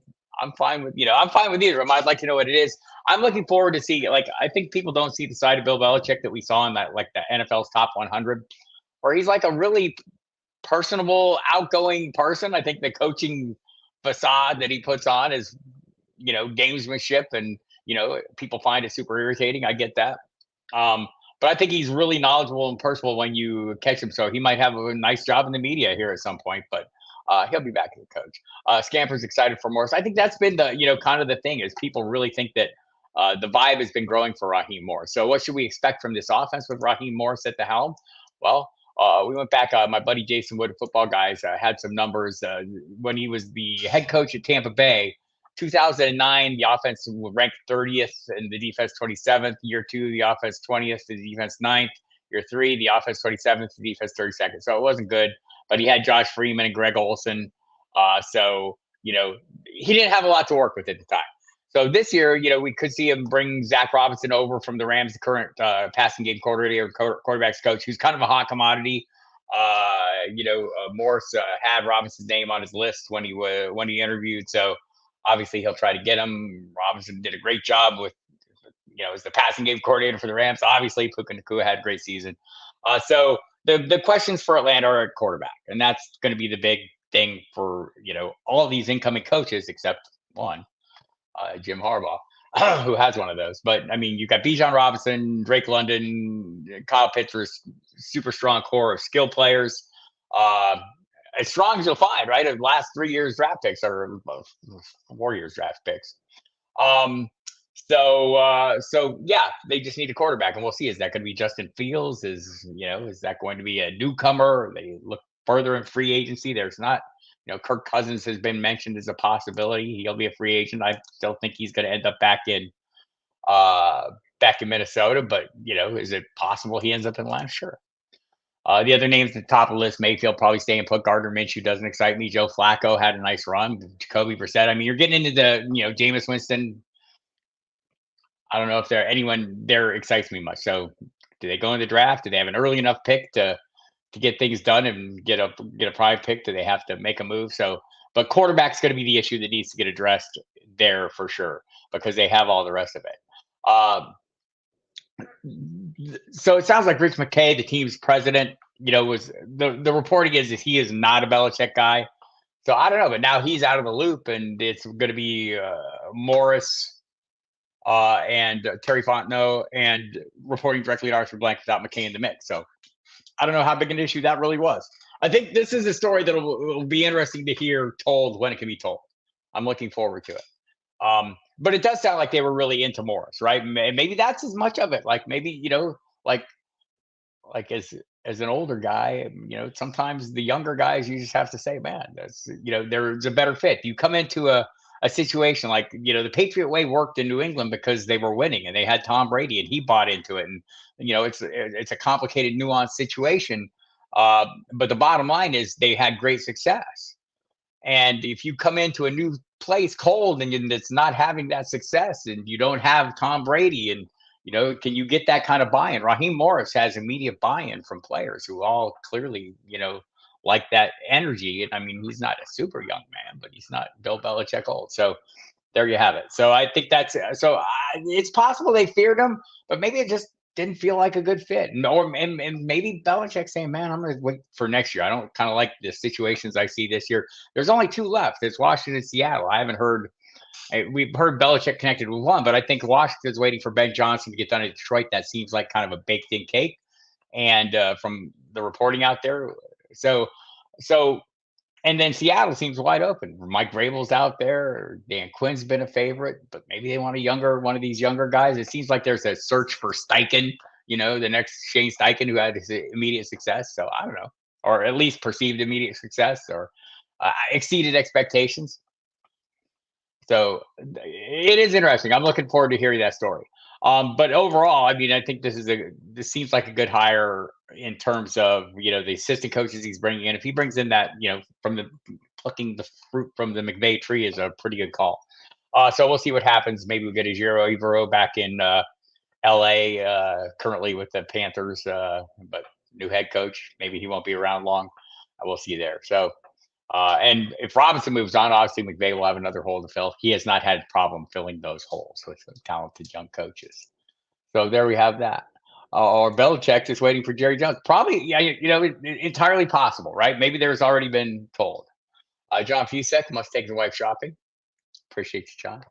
fine with I'm fine with either of them. I'd like to know what it is. I'm looking forward to see. Like, I think people don't see the side of Bill Belichick that we saw in that, like, the NFL's top 100, where he's like a really personable, outgoing person. I think the coaching facade that he puts on is, gamesmanship, and people find it super irritating. I get that. But I think he's really knowledgeable and personable when you catch him. So he might have a nice job in the media here at some point, but he'll be back as a coach. Scamper's excited for Morris. I think that's been the, kind of the thing is people really think that the vibe has been growing for Raheem Morris. So what should we expect from this offense with Raheem Morris at the helm? Well, we went back. My buddy Jason Wood, Football Guys, had some numbers when he was the head coach at Tampa Bay. 2009, the offense ranked 30th and the defense 27th. Year 2, the offense 20th, the defense 9th. Year 3, the offense 27th, the defense 32nd. So it wasn't good, but he had Josh Freeman and Greg Olson. So he didn't have a lot to work with at the time. So this year, we could see him bring Zach Robinson over from the Rams, the current passing game coordinator, quarterbacks coach, who's kind of a hot commodity. Morris had Robinson's name on his list when he interviewed. So obviously, he'll try to get him. Robinson did a great job with, as the passing game coordinator for the Rams. Obviously, Puka Nacua had a great season. So the questions for Atlanta are at quarterback, and that's going to be the big thing for all these incoming coaches except one, Jim Harbaugh, who has one of those. But I mean, you got Bijan Robinson, Drake London, Kyle Pitts, super strong core of skill players. As strong as you'll find, right? The last 3 years draft picks or 4 years draft picks. So yeah, they just need a quarterback, and we'll see. Is that going to be Justin Fields? Is that going to be a newcomer? They look further in free agency. There's not, Kirk Cousins has been mentioned as a possibility. He'll be a free agent. I still think he's going to end up back in Minnesota, but is it possible he ends up in Atlanta? Sure. The other names at the top of the list, Mayfield probably staying put. Gardner Minshew doesn't excite me. Joe Flacco had a nice run. Jacoby Brissett. I mean, you're getting into the, Jameis Winston. I don't know if anyone there excites me much. So do they go in the draft? Do they have an early enough pick to get things done and get a prime pick? Do they have to make a move? So, but quarterback's going to be the issue that needs to get addressed there for sure, because they have all the rest of it. So it sounds like Rich McKay, the team's president, was the reporting is he is not a Belichick guy. So I don't know, but now he's out of the loop, and it's going to be Morris and Terry Fontenot and reporting directly to Arthur Blank without McKay in the mix. So I don't know how big an issue that really was. I think this is a story that will be interesting to hear told when it can be told. I'm looking forward to it. But it does sound like they were really into Morris, right? Maybe that's as much of it. Like maybe, like like as an older guy, sometimes the younger guys, you just have to say, man, there's a better fit. You come into a situation like, the Patriot way worked in New England because they were winning and they had Tom Brady and he bought into it. And, it's a complicated, nuanced situation. But the bottom line is they had great success. And if you come into a new place cold and it's not having that success and you don't have Tom Brady and can you get that kind of buy-in? Raheem Morris has immediate buy-in from players who all clearly, like that energy. And I mean, he's not a super young man, but he's not Bill Belichick old. So there you have it. So I think it's possible they feared him, but maybe it just didn't feel like a good fit. And maybe Belichick saying, man, I'm going to wait for next year. I don't kind of like the situations I see this year. There's only two left. It's Washington and Seattle. I haven't heard. We've heard Belichick connected with one, but I think Washington's waiting for Ben Johnson to get done in Detroit. That seems like kind of a baked in cake. And from the reporting out there. So and then Seattle seems wide open. Mike Vrabel's out there. Dan Quinn's been a favorite, but maybe they want one of these younger guys. It seems like there's a search for Steichen, the next Shane Steichen who had his immediate success. So I don't know, or at least perceived immediate success or exceeded expectations. So it is interesting. I'm looking forward to hearing that story. But overall, I mean, I think this seems like a good hire in terms of, the assistant coaches he's bringing in. If he brings in that, plucking the fruit from the McVay tree is a pretty good call. So we'll see what happens. Maybe we'll get a Giro Evero back in LA, currently with the Panthers, but new head coach. Maybe he won't be around long. We'll see there. So, and if Robinson moves on, obviously McVay will have another hole to fill. He has not had a problem filling those holes with talented young coaches. So there we have that. Or Belichick just waiting for Jerry Jones. Probably, yeah, entirely possible, right? Maybe there's already been told. John Fusek must take his wife shopping. Appreciate you, John.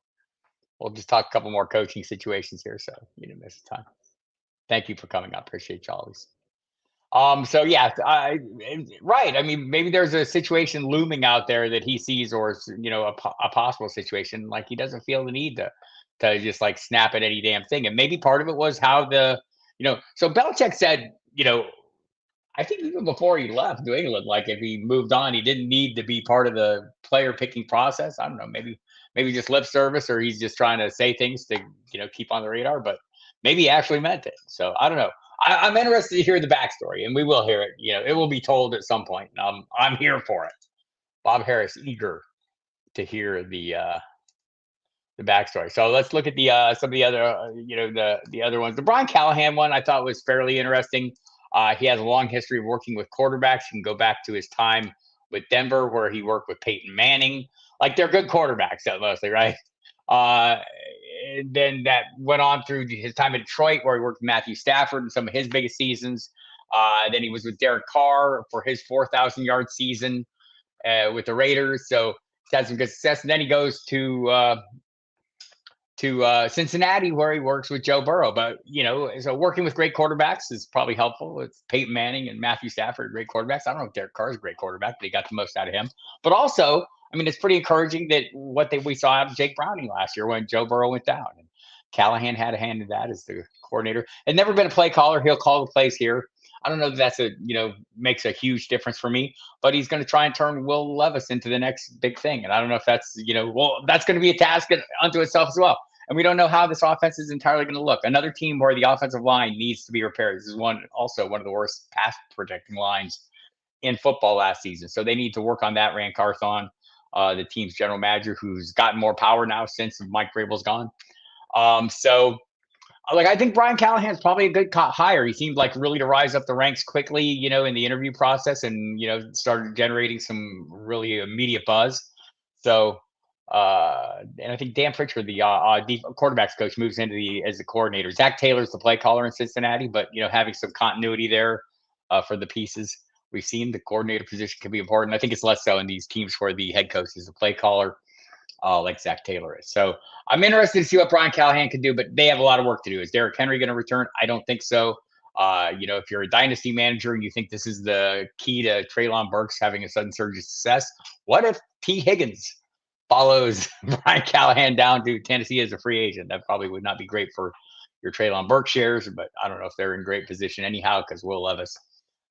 We'll just talk a couple more coaching situations here, so you didn't miss the time. Thank you for coming. I appreciate you always. So yeah, right. I mean, maybe there's a situation looming out there that he sees, or a possible situation like he doesn't feel the need to just like snap at any damn thing. And maybe part of it was how so Belichick said, I think even before he left New England, like if he moved on, he didn't need to be part of the player picking process. I don't know, maybe just lip service, or he's just trying to say things to keep on the radar. But maybe he actually meant it. So I don't know. I'm interested to hear the backstory, and we will hear it. It will be told at some point. I'm here for it. Bob Harris, eager to hear the backstory. So let's look at the some of the other the other ones. The Brian Callahan one I thought was fairly interesting. He has a long history of working with quarterbacks. You can go back to his time with Denver, where he worked with Peyton Manning. Like they're good quarterbacks, mostly, right? And then that went on through his time in Detroit, where he worked with Matthew Stafford in some of his biggest seasons. Then he was with Derek Carr for his 4,000-yard season with the Raiders. So he's had some good success. And then he goes to Cincinnati, where he works with Joe Burrow. But, so working with great quarterbacks is probably helpful. It's Peyton Manning and Matthew Stafford, great quarterbacks. I don't know if Derek Carr is a great quarterback, but he got the most out of him. But also, I mean, it's pretty encouraging that we saw out of Jake Browning last year when Joe Burrow went down. And Callahan had a hand in that as the coordinator. And never been a play caller. He'll call the plays here. I don't know if that's makes a huge difference for me, but he's going to try and turn Will Levis into the next big thing. And I don't know if that's, that's going to be a task unto itself as well. And we don't know how this offense is entirely going to look. Another team where the offensive line needs to be repaired. This is also one of the worst pass protecting lines in football last season. So they need to work on that. Rand Carthon, the team's general manager, who's gotten more power now since Mike Vrabel's gone. So I think Brian Callahan is probably a good hire. He seemed like really to rise up the ranks quickly, in the interview process, and started generating some really immediate buzz. So, and I think Dan Pritchard, the quarterbacks coach, moves into as the coordinator. Zach Taylor's the play caller in Cincinnati, but having some continuity there for the pieces we've seen, the coordinator position can be important. I think it's less so in these teams where the head coach is the play caller. Like Zach Taylor is. So I'm interested to see what Brian Callahan can do, but they have a lot of work to do. Is Derrick Henry going to return? I don't think so. If you're a dynasty manager and you think this is the key to Treylon Burks having a sudden surge of success, what if T. Higgins follows Brian Callahan down to Tennessee as a free agent. That probably would not be great for your Treylon Burke shares, but I don't know if they're in great position anyhow because Will Levis.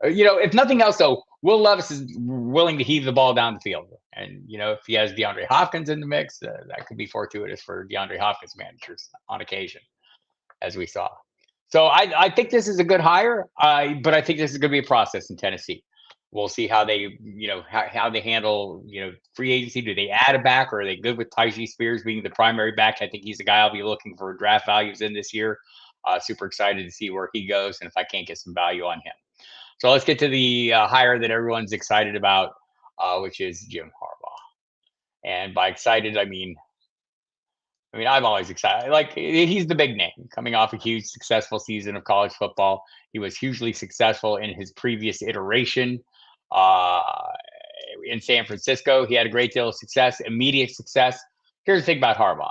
If nothing else, though, Will Levis is willing to heave the ball down the field. And, if he has DeAndre Hopkins in the mix, that could be fortuitous for DeAndre Hopkins managers on occasion, as we saw. So I think this is a good hire, but I think this is going to be a process in Tennessee. We'll see how they, how they handle, free agency. Do they add a back, or are they good with Tyjae Spears being the primary back? I think he's a guy I'll be looking for draft values in this year. Super excited to see where he goes and if I can't get some value on him. So let's get to the hire that everyone's excited about, which is Jim Harbaugh. And by excited, I mean, I'm always excited. Like, he's the big name coming off a huge successful season of college football. He was hugely successful in his previous iteration in San Francisco. He had a great deal of success, immediate success. Here's the thing about Harbaugh.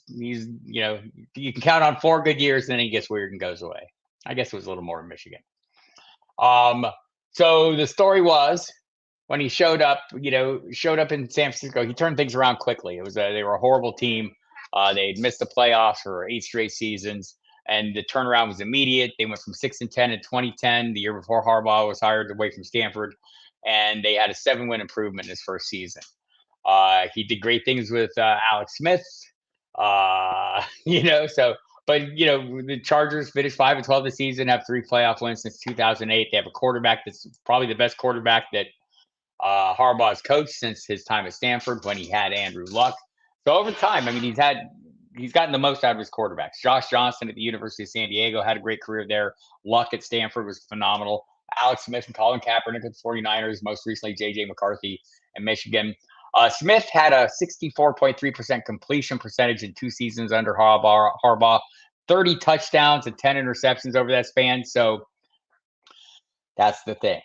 He's, you can count on 4 good years, and then he gets weird and goes away. I guess it was a little more in Michigan. So the story was when he showed up in San Francisco, he turned things around quickly. They were a horrible team. They'd missed the playoffs for 8 straight seasons, and the turnaround was immediate. They went from 6-10 in 2010, the year before Harbaugh was hired away from Stanford, and they had a 7-win improvement in his first season. He did great things with Alex Smith, But the Chargers finished 5-12 this season, have 3 playoff wins since 2008. They have a quarterback that's probably the best quarterback that Harbaugh has coached since his time at Stanford when he had Andrew Luck. So over time, he's gotten the most out of his quarterbacks. Josh Johnson at the University of San Diego had a great career there. Luck at Stanford was phenomenal. Alex Smith and Colin Kaepernick at the 49ers, most recently J.J. McCarthy at Michigan. Smith had a 64.3% completion percentage in 2 seasons under Harbaugh, 30 touchdowns and 10 interceptions over that span. So that's the thing.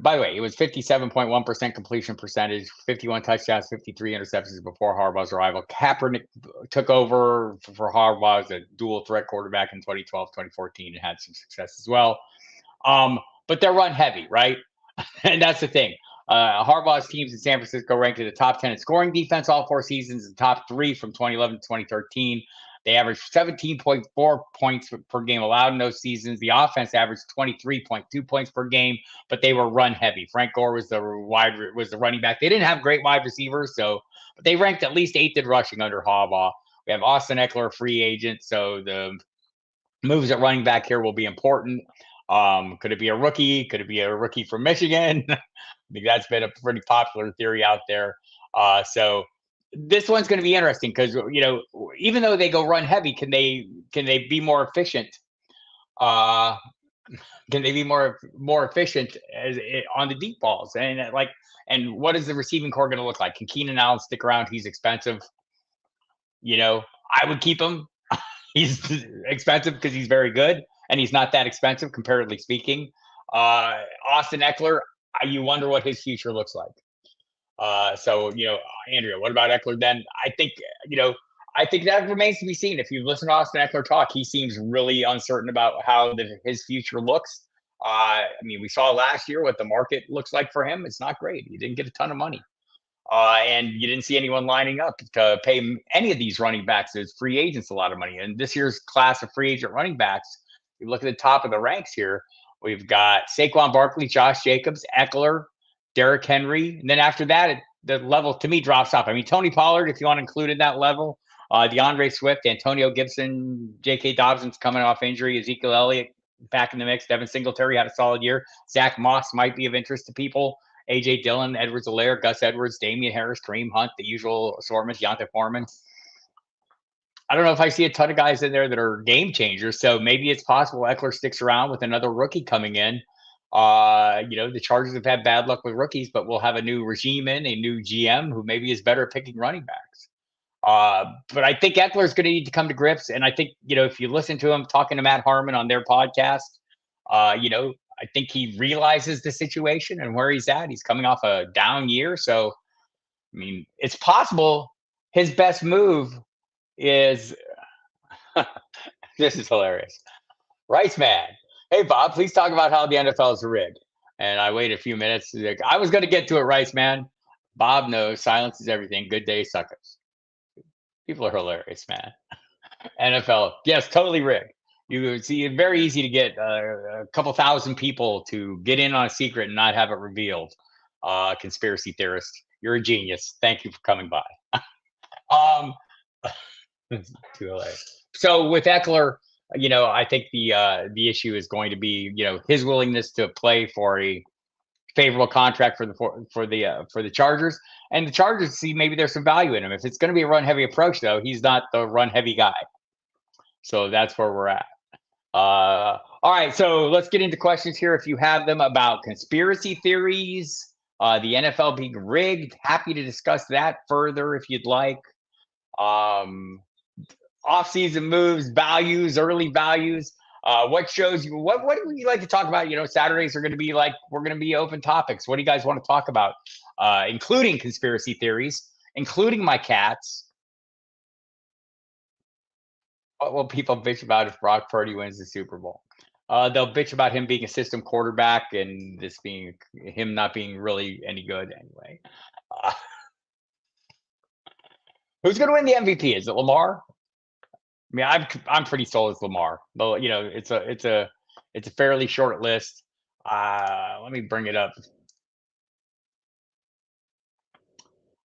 By the way, it was 57.1% completion percentage, 51 touchdowns, 53 interceptions before Harbaugh's arrival. Kaepernick took over for Harbaugh as a dual threat quarterback in 2012, 2014, and had some success as well. But they're run heavy, right? And that's the thing. Harbaugh's teams in San Francisco ranked in the top 10 in scoring defense all 4 seasons, and top 3 from 2011 to 2013. They averaged 17.4 points per game allowed in those seasons. The offense averaged 23.2 points per game, but they were run heavy. Frank Gore was the running back. They didn't have great wide receivers, but they ranked at least 8th in rushing under Harbaugh. We have Austin Eckler, free agent, so the moves at running back here will be important. Could it be a rookie? Could it be a rookie from Michigan? I think that's been a pretty popular theory out there. So this one's going to be interesting because even though they go run heavy, can they be more efficient? Can they be more efficient on the deep balls? And what is the receiving core going to look like? Can Keenan Allen stick around? He's expensive. I would keep him. He's expensive because he's very good, and he's not that expensive comparatively speaking. Austin Eckler, you wonder what his future looks like. Andrea, what about Eckler then? I think that remains to be seen. If you listen to Austin Eckler talk, he seems really uncertain about how his future looks. We saw last year what the market looks like for him. It's not great. He didn't get a ton of money. And you didn't see anyone lining up to pay any of these running backs as free agents a lot of money. And this year's class of free agent running backs, you look at the top of the ranks here, we've got Saquon Barkley, Josh Jacobs, Eckler, Derrick Henry. And then after that, the level to me drops off. Tony Pollard, if you want to include in that level, DeAndre Swift, Antonio Gibson, J.K. Dobbins coming off injury, Ezekiel Elliott back in the mix, Devin Singletary had a solid year. Zach Moss might be of interest to people. A.J. Dillon, Edwards-Helaire, Gus Edwards, Damian Harris, Kareem Hunt, the usual assortment, Deontay Foreman. I don't know if I see a ton of guys in there that are game changers, so maybe it's possible Eckler sticks around with another rookie coming in. The Chargers have had bad luck with rookies, but we'll have a new regime a new GM who maybe is better at picking running backs. But I think Eckler is going to need to come to grips, and I think, if you listen to him talking to Matt Harmon on their podcast, I think he realizes the situation and where he's at. He's coming off a down year. So, it's possible his best move is this is hilarious. Rice Man. Hey, Bob, please talk about how the NFL is rigged. And I waited a few minutes. I was going to get to it, Rice Man. Bob knows silence is everything. Good day, suckers. People are hilarious, man. NFL, yes, totally rigged. You see, it's very easy to get a couple thousand people to get in on a secret and not have it revealed. Conspiracy theorist, you're a genius. Thank you for coming by. Um, too hilarious. So with Eckler, I think the issue is going to be, his willingness to play for a favorable contract for the Chargers, and the Chargers see maybe there's some value in him. If it's going to be a run heavy approach, though, he's not the run heavy guy. So that's where we're at. All right, so let's get into questions here if you have them about conspiracy theories, the NFL being rigged. Happy to discuss that further if you'd like. Off-season moves, values, early values. What shows you? What would you like to talk about? Saturdays are going to be we're going to be open topics. What do you guys want to talk about? Including conspiracy theories, including my cats. What will people bitch about if Brock Purdy wins the Super Bowl? They'll bitch about him being a system quarterback and this being him not being really any good anyway. Who's going to win the MVP? Is it Lamar? I mean, I'm pretty sold it's Lamar, but it's a fairly short list. Let me bring it up.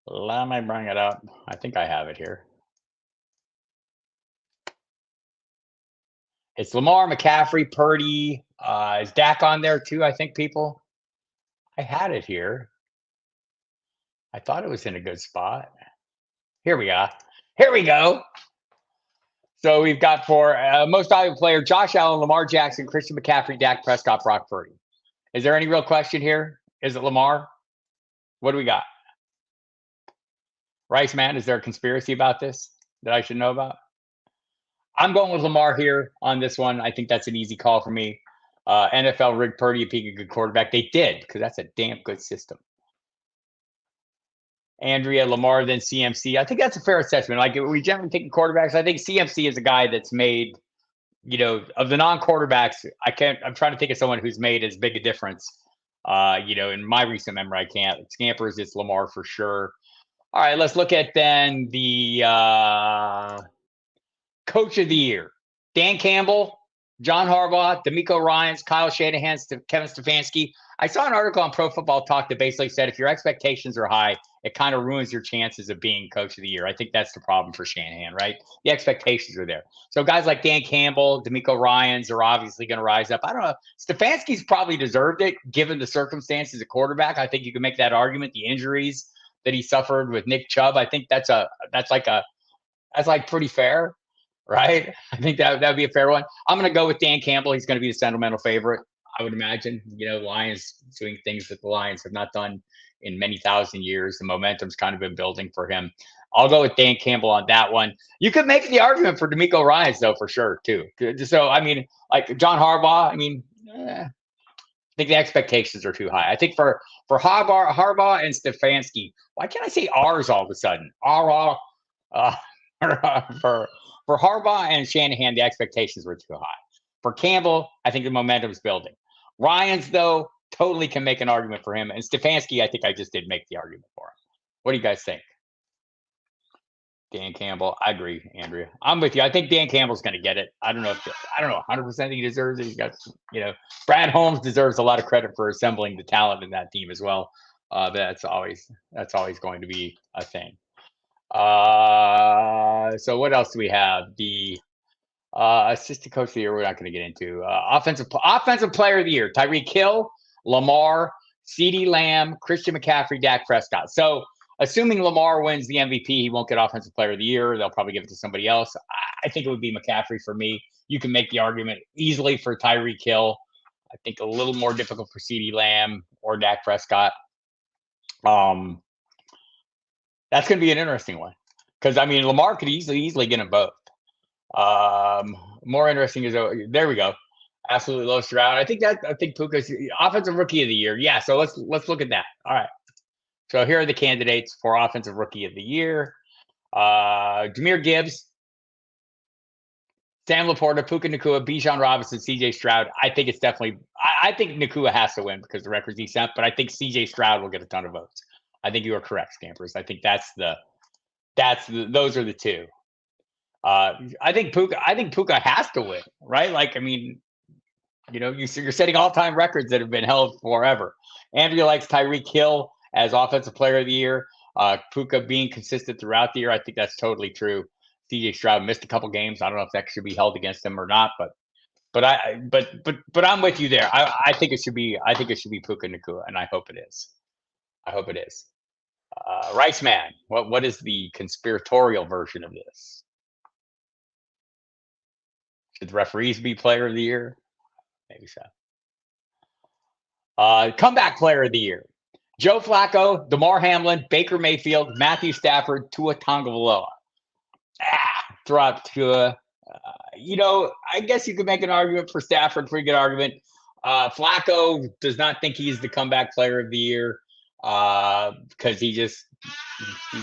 Let me bring it up. I think I have it here. It's Lamar, McCaffrey, Purdy. Is Dak on there too? I think people. I had it here. I thought it was in a good spot. Here we are. Here we go. So we've got for most valuable player, Josh Allen, Lamar Jackson, Christian McCaffrey, Dak Prescott, Brock Purdy. Is there any real question here? Is it Lamar? What do we got? Rice Man, is there a conspiracy about this that I should know about? I'm going with Lamar here on this one. I think that's an easy call for me. NFL rigged Purdy being a good quarterback. They did, because that's a damn good system. Andrea, Lamar, then CMC. I think that's a fair assessment. Like, we generally think quarterbacks. I think CMC is a guy that's made, of the non-quarterbacks, I'm trying to think of someone who's made as big a difference. In my recent memory, I can't. Scampers, it's Lamar for sure. All right, let's look at then the Coach of the Year. Dan Campbell, John Harbaugh, D'Amico Ryans, Kyle Shanahan, Kevin Stefanski. I saw an article on Pro Football Talk that basically said if your expectations are high, it kind of ruins your chances of being Coach of the Year. I think that's the problem for Shanahan, right? The expectations are there. So guys like Dan Campbell, D'Amico Ryans are obviously going to rise up. I don't know. Stefanski's probably deserved it given the circumstances at quarterback. I think you can make that argument. The injuries that he suffered with Nick Chubb, I think that's pretty fair, right? I think that'd be a fair one. I'm going to go with Dan Campbell. He's going to be the sentimental favorite, I would imagine. Lions doing things that the Lions have not done in many thousand years. The momentum's kind of been building for him. I'll go with Dan Campbell on that one. You could make the argument for D'Amico Ryans, though, for sure, too. So, I mean, like John Harbaugh, I think the expectations are too high. I think for Harbaugh and Stefanski, why can't I say R's all of a sudden? For Harbaugh and Shanahan, the expectations were too high. For Campbell, I think the momentum's building. Ryans, though, totally can make an argument for him. And Stefanski, I think I just did make the argument for him. What do you guys think? Dan Campbell, I agree, Andrea. I'm with you. I think Dan Campbell's going to get it. I don't know 100% he deserves it. He's got, Brad Holmes deserves a lot of credit for assembling the talent in that team as well. That's always going to be a thing. So what else do we have? The assistant coach of the year, we're not going to get into. Offensive player of the year, Tyreek Hill, Lamar, CeeDee Lamb, Christian McCaffrey, Dak Prescott. So assuming Lamar wins the MVP, he won't get offensive player of the year. They'll probably give it to somebody else. I think it would be McCaffrey for me. You can make the argument easily for Tyreek Hill. I think a little more difficult for CeeDee Lamb or Dak Prescott. That's going to be an interesting one because, Lamar could easily get them both. More interesting is, there we go. Absolutely low Stroud. I think Puka's offensive rookie of the year. Yeah, so let's look at that. All right. So here are the candidates for offensive rookie of the year. Jahmyr Gibbs, Sam Laporta, Puka Nacua, Bijan Robinson, CJ Stroud. I think it's definitely – I think Nacua has to win because the record's decent, but I think CJ Stroud will get a ton of votes. I think you are correct, Scampers. I think those are the two. I think Puka has to win, right? Like, I mean, you're setting all-time records that have been held forever. Andrea likes Tyreek Hill as Offensive Player of the Year. Puka being consistent throughout the year, I think that's totally true. CJ Stroud missed a couple games. I don't know if that should be held against him or not, but I'm with you there. I think it should be Puka Nacua, and I hope it is. Rice Man, what is the conspiratorial version of this? Should the referees be Player of the Year? Maybe so. Comeback Player of the Year: Joe Flacco, Damar Hamlin, Baker Mayfield, Matthew Stafford, Tua Tagovailoa. Throw out Tua. I guess you could make an argument for Stafford. Pretty good argument. Flacco does not think he's the comeback Player of the Year because he's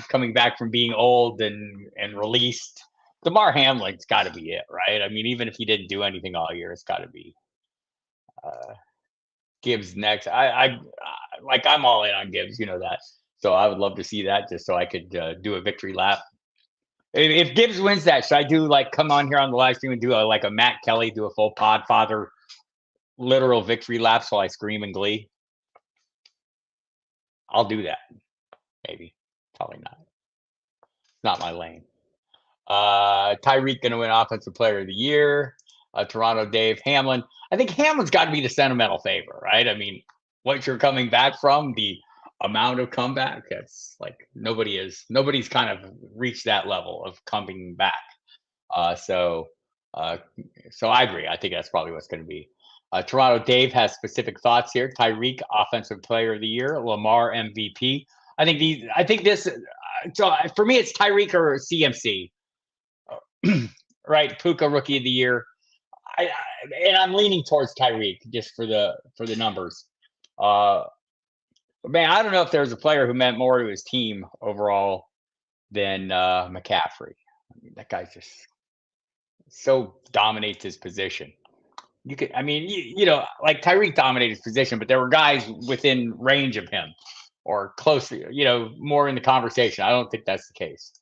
coming back from being old and released. Damar Hamlin's got to be it, right? I mean, even if he didn't do anything all year, it's got to be Gibbs next. I'm all in on Gibbs, you know that. So I would love to see that just so I could do a victory lap. If Gibbs wins that, should I do come on here on the live stream and do a Matt Kelly, do a full Podfather literal victory lap so I scream in glee? I'll do that. Maybe. Probably not. Not my lane. Tyreek going to win Offensive Player of the Year. Toronto Dave, Hamlin. I think Hamlin's got to be the sentimental favorite, right? I mean, what you're coming back from, the amount of comeback, it's like nobody's kind of reached that level of coming back. So I agree. I think that's probably what's going to be. Toronto Dave has specific thoughts here. Tyreek, Offensive Player of the Year. Lamar, MVP. I think this. So for me, it's Tyreek or CMC. Right, Puka, Rookie of the Year. And I'm leaning towards Tyreek just for the numbers. Man, I don't know if there's a player who meant more to his team overall than McCaffrey. I mean, that guy just so dominates his position. Tyreek dominated his position, but there were guys within range of him or closely, more in the conversation. I don't think that's the case.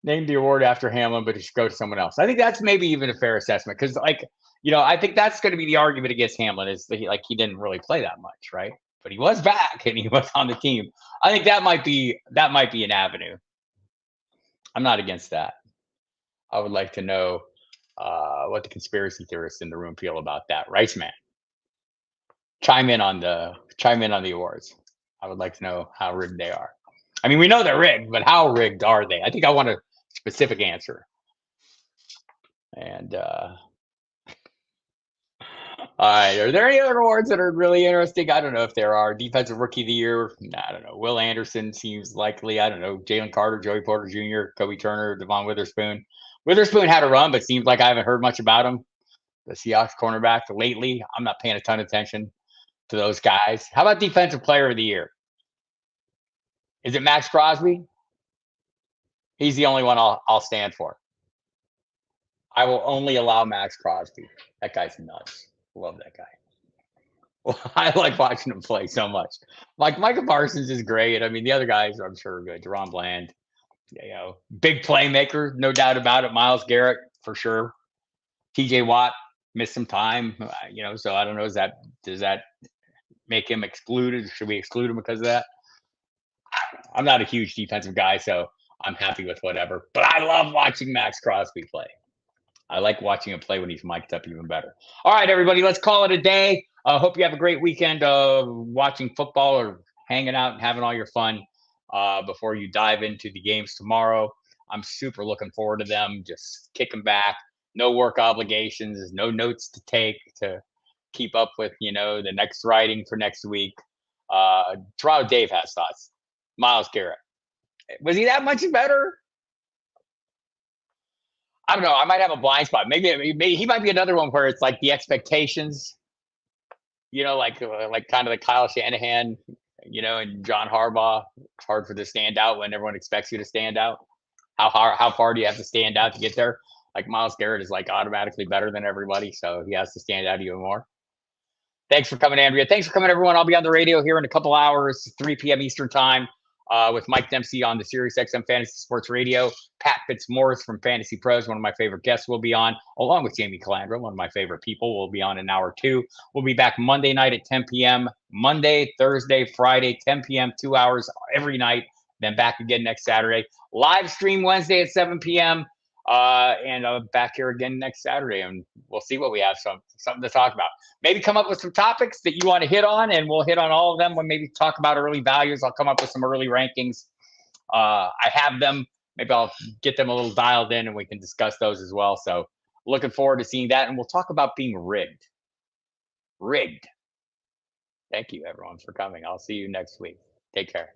Name the award after Hamlin, but it should go to someone else. I think that's maybe even a fair assessment because, I think that's going to be the argument against Hamlin is that he didn't really play that much, right? But he was back and he was on the team. I think that might be an avenue. I'm not against that. I would like to know what the conspiracy theorists in the room feel about that. Rice Man, chime in on the awards. I would like to know how rigged they are. I mean, we know they're rigged, but how rigged are they? I think I want a specific answer. And all right, are there any other awards that are really interesting? I don't know if there are. Defensive Rookie of the Year. I don't know. Will Anderson seems likely. I don't know. Jalen Carter, Joey Porter Jr., Kobe Turner, Devon Witherspoon. Witherspoon had a run, but seems like I haven't heard much about him. The Seahawks cornerback lately. I'm not paying a ton of attention to those guys. How about Defensive Player of the Year? Is it Max Crosby? He's the only one I'll stand for. I will only allow Max Crosby. That guy's nuts. Love that guy. Well, I like watching him play so much. Like Micah Parsons is great. I mean, the other guys I'm sure are good. Deron Bland, big playmaker, no doubt about it. Myles Garrett for sure. TJ Watt missed some time, so I don't know. Does that make him excluded? Should we exclude him because of that? I'm not a huge defensive guy, so I'm happy with whatever. But I love watching Max Crosby play. I like watching him play when he's mic'd up even better. All right, everybody, let's call it a day. I hope you have a great weekend of watching football or hanging out and having all your fun before you dive into the games tomorrow. I'm super looking forward to them. Just kicking back. No work obligations. No notes to take to keep up with, the next writing for next week. Toronto Dave has thoughts. Myles Garrett. Was he that much better? I don't know. I might have a blind spot. Maybe he might be another one where it's like the expectations, like kind of the Kyle Shanahan, and John Harbaugh. It's hard for to stand out when everyone expects you to stand out. How far do you have to stand out to get there? Like Myles Garrett is automatically better than everybody, so he has to stand out even more. Thanks for coming, Andrea. Thanks for coming, everyone. I'll be on the radio here in a couple hours, 3 p.m. Eastern time. with Mike Dempsey on the SiriusXM Fantasy Sports Radio. Pat Fitzmaurice from Fantasy Pros, one of my favorite guests, will be on, along with Jamie Calandra, one of my favorite people, will be on in hour 2. We'll be back Monday night at 10 p.m., Monday, Thursday, Friday, 10 p.m., 2 hours every night, then back again next Saturday. Live stream Wednesday at 7 p.m., and back here again next Saturday, and we'll see what we have, something to talk about. Maybe come up with some topics that you want to hit on, and we'll hit on all of them. We'll maybe talk about early values. I'll come up with some early rankings. I have them. Maybe I'll get them a little dialed in, and we can discuss those as well. So looking forward to seeing that, and we'll talk about being rigged. Rigged. Thank you, everyone, for coming. I'll see you next week. Take care.